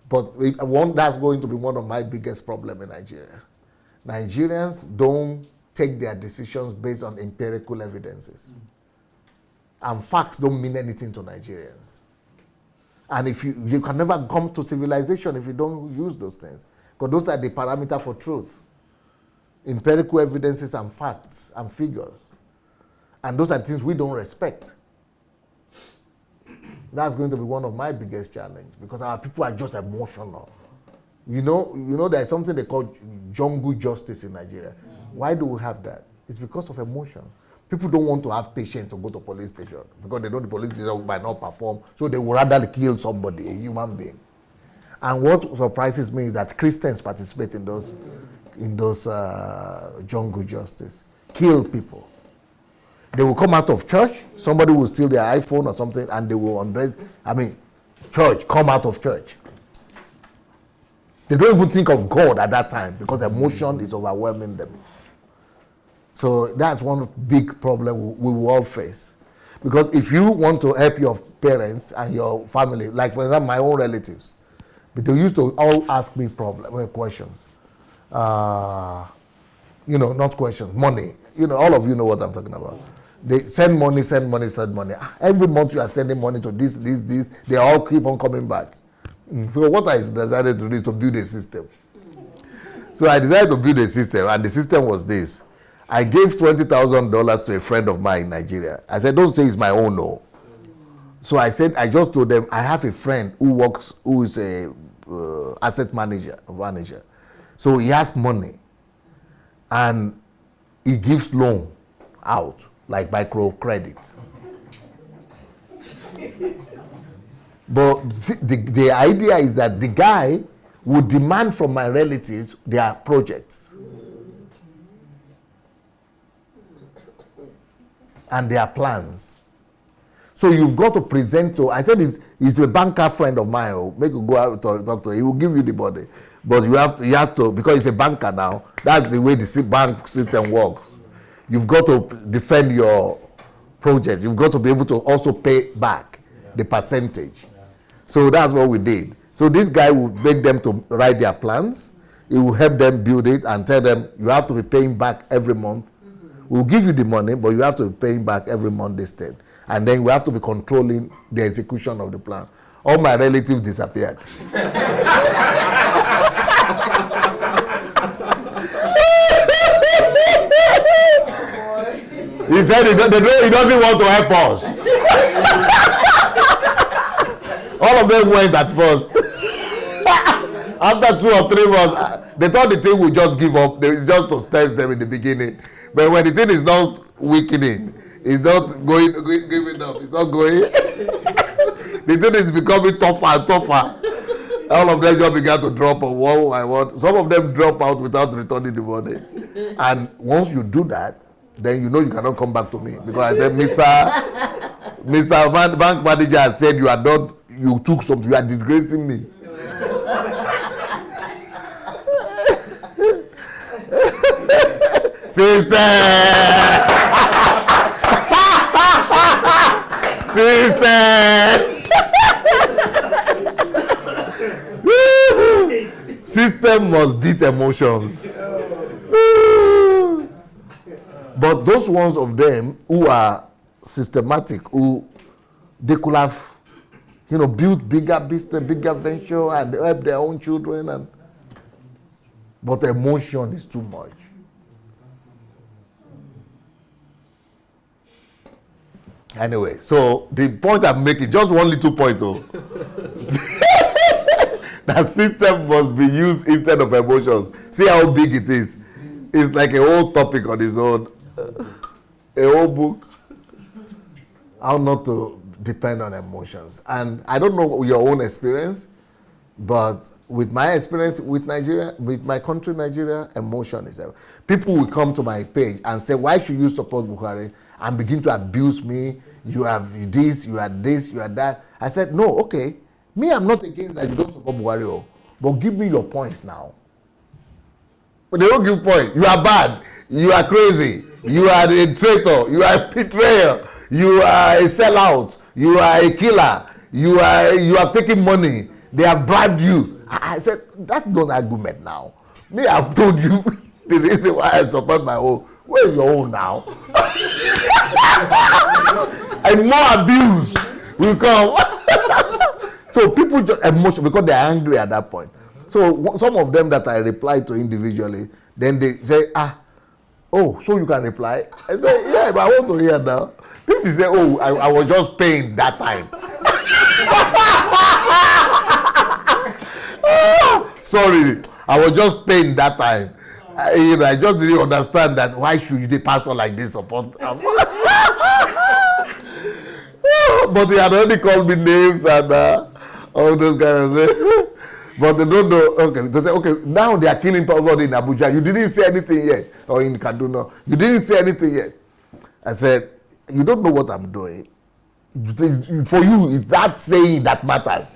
But that's going to be one of my biggest problems in Nigeria. Nigerians don't take their decisions based on empirical evidences. And facts don't mean anything to Nigerians. And if you can never come to civilization if you don't use those things. Because those are the parameter for truth. Empirical evidences and facts and figures. And those are things we don't respect. That's going to be one of my biggest challenges because our people are just emotional. You know, there's something they call jungle justice in Nigeria. Why do we have that? It's because of emotions. People don't want to have patience to go to police station because they know the police station might not perform, so they would rather kill somebody, a human being. And what surprises me is that Christians participate in those jungle justice, kill people. They will come out of church, somebody will steal their iPhone or something, and they will undress. Church, come out of church. They don't even think of God at that time because emotion is overwhelming them. So that's one big problem we will all face. Because if you want to help your parents and your family, like for example, my own relatives, but they used to all ask me questions. Not questions, money. All of you know what I'm talking about. They send money. Every month you are sending money to this. They all keep on coming back. So what I decided to do is to build a system. So I decided to build a system, and the system was this. I gave $20,000 to a friend of mine in Nigeria. I said, don't say it's my own, no. So I just told them, I have a friend who is a asset manager. So he has money, and he gives loan out, like microcredit. But the idea is that the guy would demand from my relatives their projects and their plans. So you've got to present to, I said he's a banker friend of mine, make you go out to talk to him, he will give you the money. But you have to, because he's a banker now, that's the way the bank system works. You've got to defend your project. You've got to be able to also pay back the percentage. So that's what we did. So this guy will make them to write their plans. He will help them build it and tell them, you have to be paying back every month. We'll give you the money, but you have to be paying back every month this thing. And then we have to be controlling the execution of the plan. All my relatives disappeared. He said he doesn't want to help us. All of them went at first. After 2 or 3 months, they thought the thing would just give up. They just to test them in the beginning. But when the thing is not weakening, it's not giving up. It's not going. The thing is becoming tougher and tougher. All of them just began to drop on one by one. Some of them drop out without returning the money. And once you do that, then you know you cannot come back to me. Because I said, Mr. Bank Manager has said you took something, you are disgracing me. Sister! System must beat emotions. But those ones of them who are systematic, who they could have, built bigger business, bigger venture, and help their own children, but emotion is too much. Anyway, so the point I'm making, just one little point though. That system must be used instead of emotions. See how big it is. It's like a whole topic on its own. A whole book. How not to depend on emotions. And I don't know your own experience, but with my experience with Nigeria, with my country, Nigeria, emotion is everything. People will come to my page and say, why should you support Buhari? And begin to abuse me. You have this, you are this, you are that. I said, no, okay. Me, I'm not against that you don't support Buhari, but give me your points now. But they don't give points. You are bad. You are crazy. You are a traitor. You are a betrayer. You are a sellout. You are a killer. You have taken money. They have bribed you. I said, that's not argument now. Me, I've told you the reason why I support my own. Where's your own now? And more abuse will come. So people just emotional because they're angry at that point. So some of them that I reply to individually, then they say, oh, so you can reply? I say, yeah, but I want to hear now. If she say, oh, I was just paying that time. Sorry, I was just paying that time. I just didn't understand that why should the pastor like this support? But he had already called me names and all those guys. But they don't know. Okay, they say, okay, now they are killing people in Abuja. You didn't say anything yet, or in Kaduna. You didn't say anything yet. I said, you don't know what I'm doing. For you, it's that saying that matters.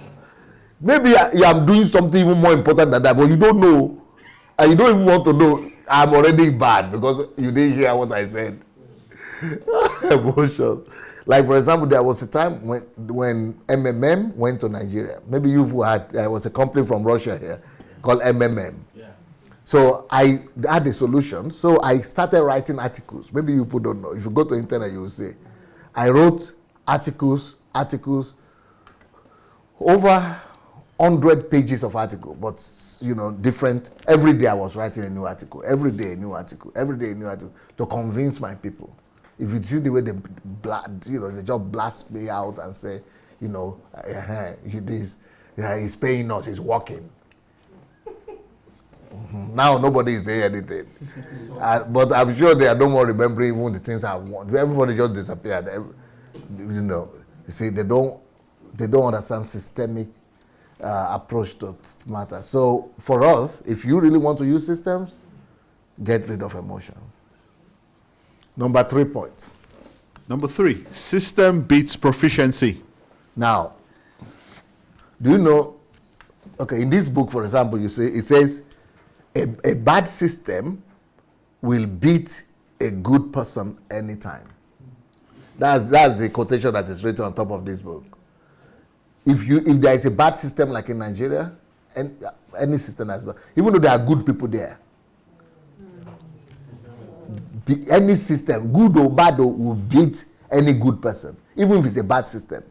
Maybe I'm doing something even more important than that, but you don't know. And you don't even want to know. I'm already bad because you didn't hear what I said. Emotion. Like, for example, there was a time when MMM went to Nigeria. Maybe you had, there was a company from Russia here called MMM. Yeah. So I had a solution. So I started writing articles. Maybe you people don't know. If you go to the internet, you will see. I wrote articles, over 100 pages of article, but different. Every day I was writing a new article. Every day a new article. Every day a new article to convince my people. If you see the way they just blast me out and say, he's paying us, he's working. Now nobody is saying anything. But I'm sure they are no more remembering even the things I want. Everybody just disappeared. You see, they don't understand systemic approach to matter. So for us, if you really want to use systems, get rid of emotion. Number 3 point. Number 3, system beats proficiency. Now, do you know, okay, in this book, for example, it says a bad system will beat a good person anytime. That's the quotation that is written on top of this book. If there is a bad system like in Nigeria, and any system that's bad, even though there are good people there, any system, good or bad, will beat any good person. Even if it's a bad system,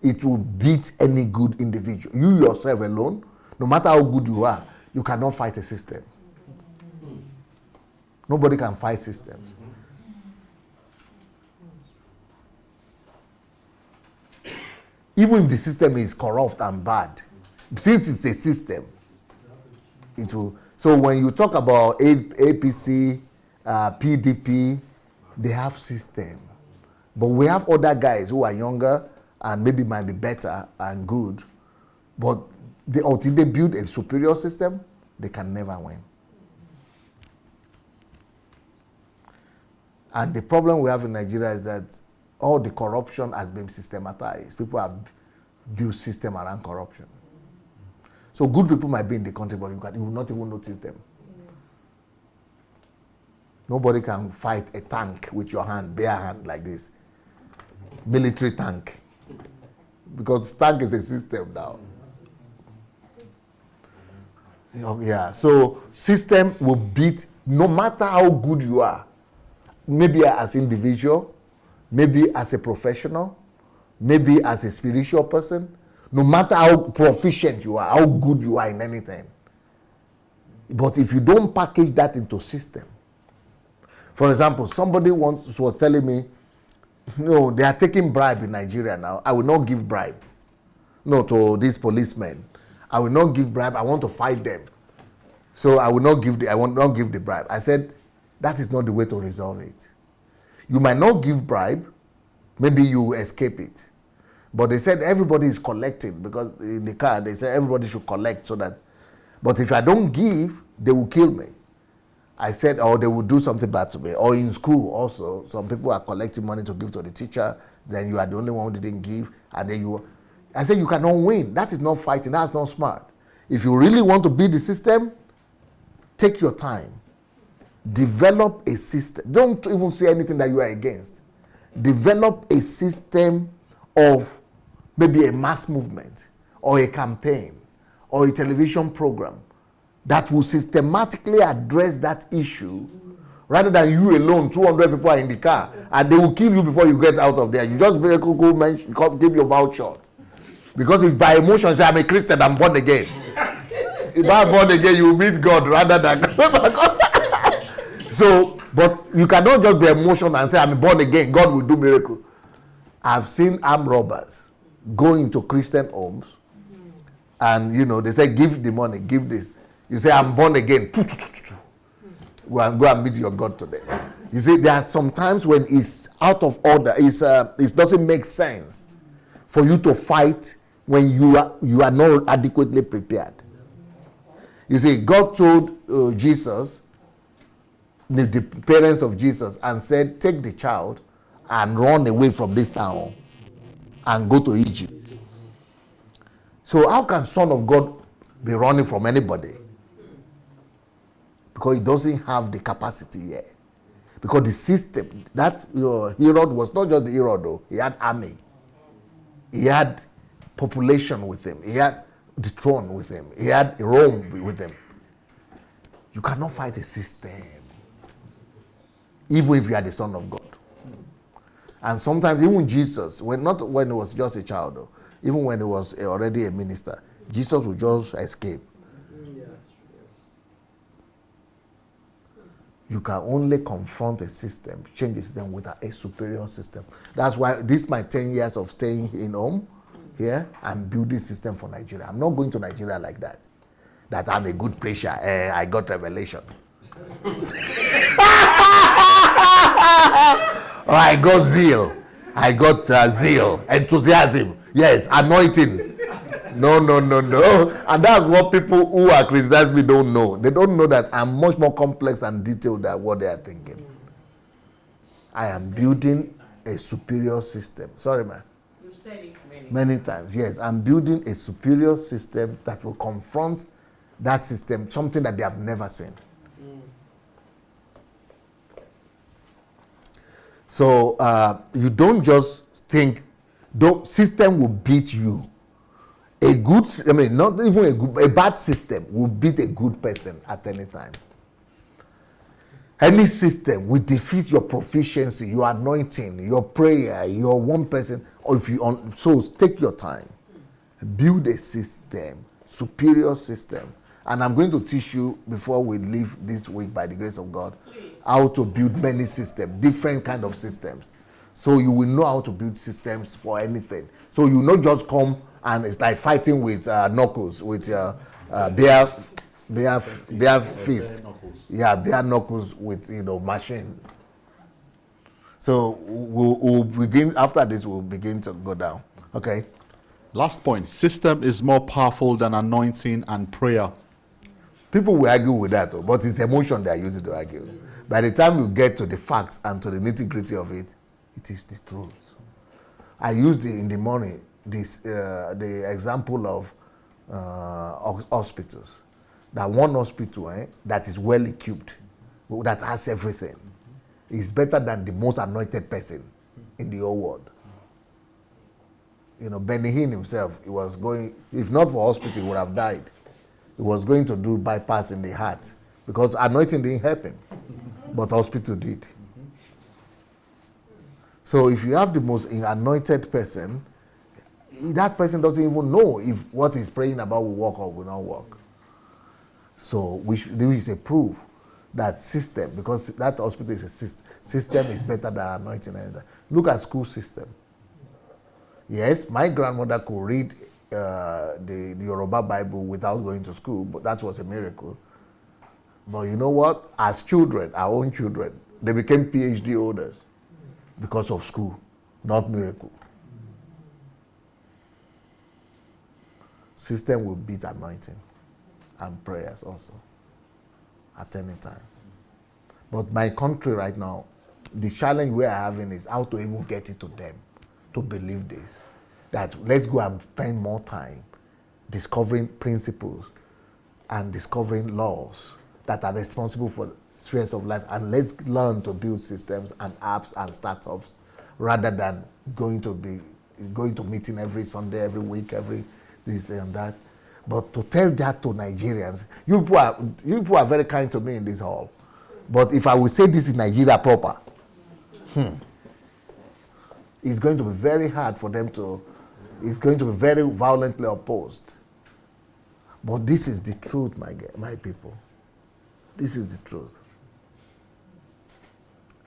it will beat any good individual. You yourself alone, no matter how good you are, you cannot fight a system. Nobody can fight systems. Even if the system is corrupt and bad, since it's a system, it will. So when you talk about APC, PDP, they have system. But we have other guys who are younger and maybe might be better and good. But until they build a superior system, they can never win. And the problem we have in Nigeria is that all the corruption has been systematized. People have built system around corruption. So good people might be in the country, but you will not even notice them. Nobody can fight a tank with your hand, bare hand like this. military tank. Because tank is a system now. Yeah, so system will beat, no matter how good you are, maybe as individual, maybe as a professional, maybe as a spiritual person, no matter how proficient you are, how good you are in anything. But if you don't package that into system, for example, somebody once was telling me, no, they are taking bribe in Nigeria now. I will not give bribe. No, to these policemen. I will not give bribe. I want to fight them. So I will not give the bribe. I said, that is not the way to resolve it. You might not give bribe, maybe you escape it. But they said everybody is collecting, because in the car they said everybody should collect so that, but if I don't give, they will kill me. I said, or they will do something bad to me. Or in school also, some people are collecting money to give to the teacher, then you are the only one who didn't give, and then I said, you cannot win. That is not fighting, that's not smart. If you really want to beat the system, take your time. Develop a system. Don't even say anything that you are against. Develop a system of maybe a mass movement, or a campaign, or a television program that will systematically address that issue, rather than you alone, 200 people are in the car, and they will kill you before you get out of there. You just keep your mouth shut. Because if by emotion you say, I'm a Christian, I'm born again. If I'm born again, you will meet God rather than So, but you cannot just be emotional and say, I'm born again, God will do miracle. I've seen armed robbers go into Christian homes, and they say, give the money, give this. You say, I'm born again. Go and meet your God today. You see, there are some times when it's out of order. It doesn't make sense for you to fight when you are not adequately prepared. You see, God told Jesus, the parents of Jesus, and said, take the child and run away from this town and go to Egypt. So how can Son of God be running from anybody? Because he doesn't have the capacity yet. Because the system, that Herod was not just the Herod though, he had army. He had population with him. He had the throne with him. He had Rome with him. You cannot fight a system, even if you are the Son of God. And sometimes even Jesus, not when he was just a child though, even when he was already a minister, Jesus would just escape. You can only confront a system, change the system with a superior system. That's why this my 10 years of staying in home here and building system for Nigeria. I'm not going to Nigeria like that. That I'm a good preacher. I got revelation. Or I got zeal. I got zeal, enthusiasm. Yes, anointing. No. And that's what people who are criticizing me don't know. They don't know that I'm much more complex and detailed than what they are thinking. I am building a superior system. Sorry, man. You said it many times. Yes, I'm building a superior system that will confront that system, something that they have never seen. So you don't just think, system will beat you. A bad system will beat a good person at any time. Any system will defeat your proficiency, your anointing, your prayer, your one person. Or so take your time, build a system, superior system. And I'm going to teach you before we leave this week, by the grace of God, how to build many systems, different kind of systems. So you will know how to build systems for anything. So you not just come and it's like fighting with knuckles, with bare fist. Yeah, bare knuckles with machine. So we'll begin, after this we'll begin to go down. Okay. Last point, system is more powerful than anointing and prayer. People will argue with that, but it's emotion they are using to argue. By the time you get to the facts and to the nitty-gritty of it, it is the truth. I used in the morning the example of hospitals. That one hospital that is well equipped, that has everything, is better than the most anointed person in the whole world. Benny Hinn himself, he was going, if not for hospital, he would have died. He was going to do bypass in the heart because anointing didn't help him, but hospital did. So if you have the most anointed person, that person doesn't even know if what he's praying about will work or will not work. So there is a proof that system, because that hospital is a system is better than anointing. Look at school system. Yes, my grandmother could read the Yoruba Bible without going to school, but that was a miracle. But you know what? As children, our own children, they became PhD holders because of school, not miracle. System will beat anointing and prayers also at any time. But my country right now, the challenge we are having is how to even get it to them to believe this. That let's go and spend more time discovering principles and discovering laws that are responsible for spheres of life, and let's learn to build systems and apps and startups rather than going to meeting every Sunday, every week, every this and that. But to tell that to Nigerians, you people are very kind to me in this hall. But if I would say this in Nigeria proper, it's going to be very hard for them to, it's going to be very violently opposed. But this is the truth, my people. This is the truth.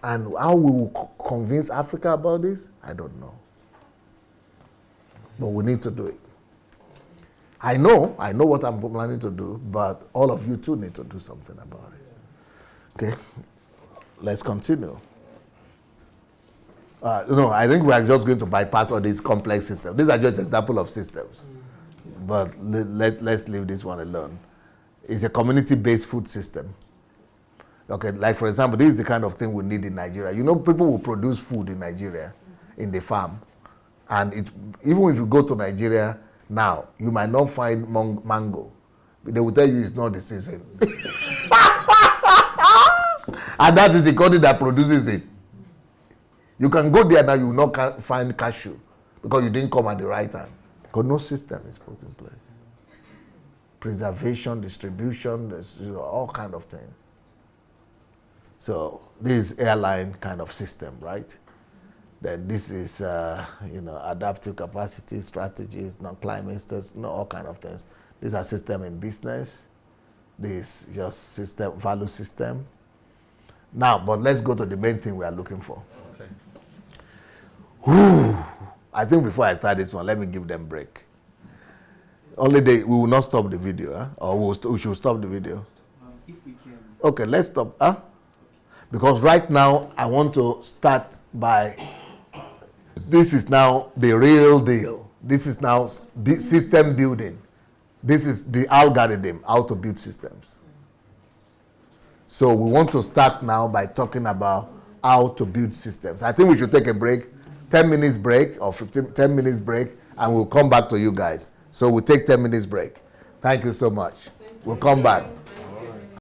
And how we will convince Africa about this, I don't know. But we need to do it. I know what I'm planning to do, but all of you too need to do something about it. Okay, let's continue. I think we are just going to bypass all these complex systems. These are just examples of systems. But let's leave this one alone. It's a community-based food system. Okay, like for example, this is the kind of thing we need in Nigeria. People will produce food in Nigeria, in the farm. And even if you go to Nigeria now, you might not find mango. They will tell you it's not the season. And that is the country that produces it. You can go there now, you will not find cashew because you didn't come at the right time. Because no system is put in place. Preservation, distribution, all kind of things. So this is airline kind of system, right? Then this is, adaptive capacity strategies, climate states, all kind of things. These are system in business. This is just system, value system. Now, but let's go to the main thing we are looking for. Okay. I think before I start this one, let me give them a break. We will not stop the video, or we should stop the video. If we can. Okay, let's stop. Because right now, I want to start by, this is now the real deal. This is now system building. This is the algorithm, how to build systems. So we want to start now by talking about how to build systems. I think we should take a break, 10 minutes break or 10 minutes break, and we'll come back to you guys. So we'll take 10 minutes break. Thank you so much. We'll come back.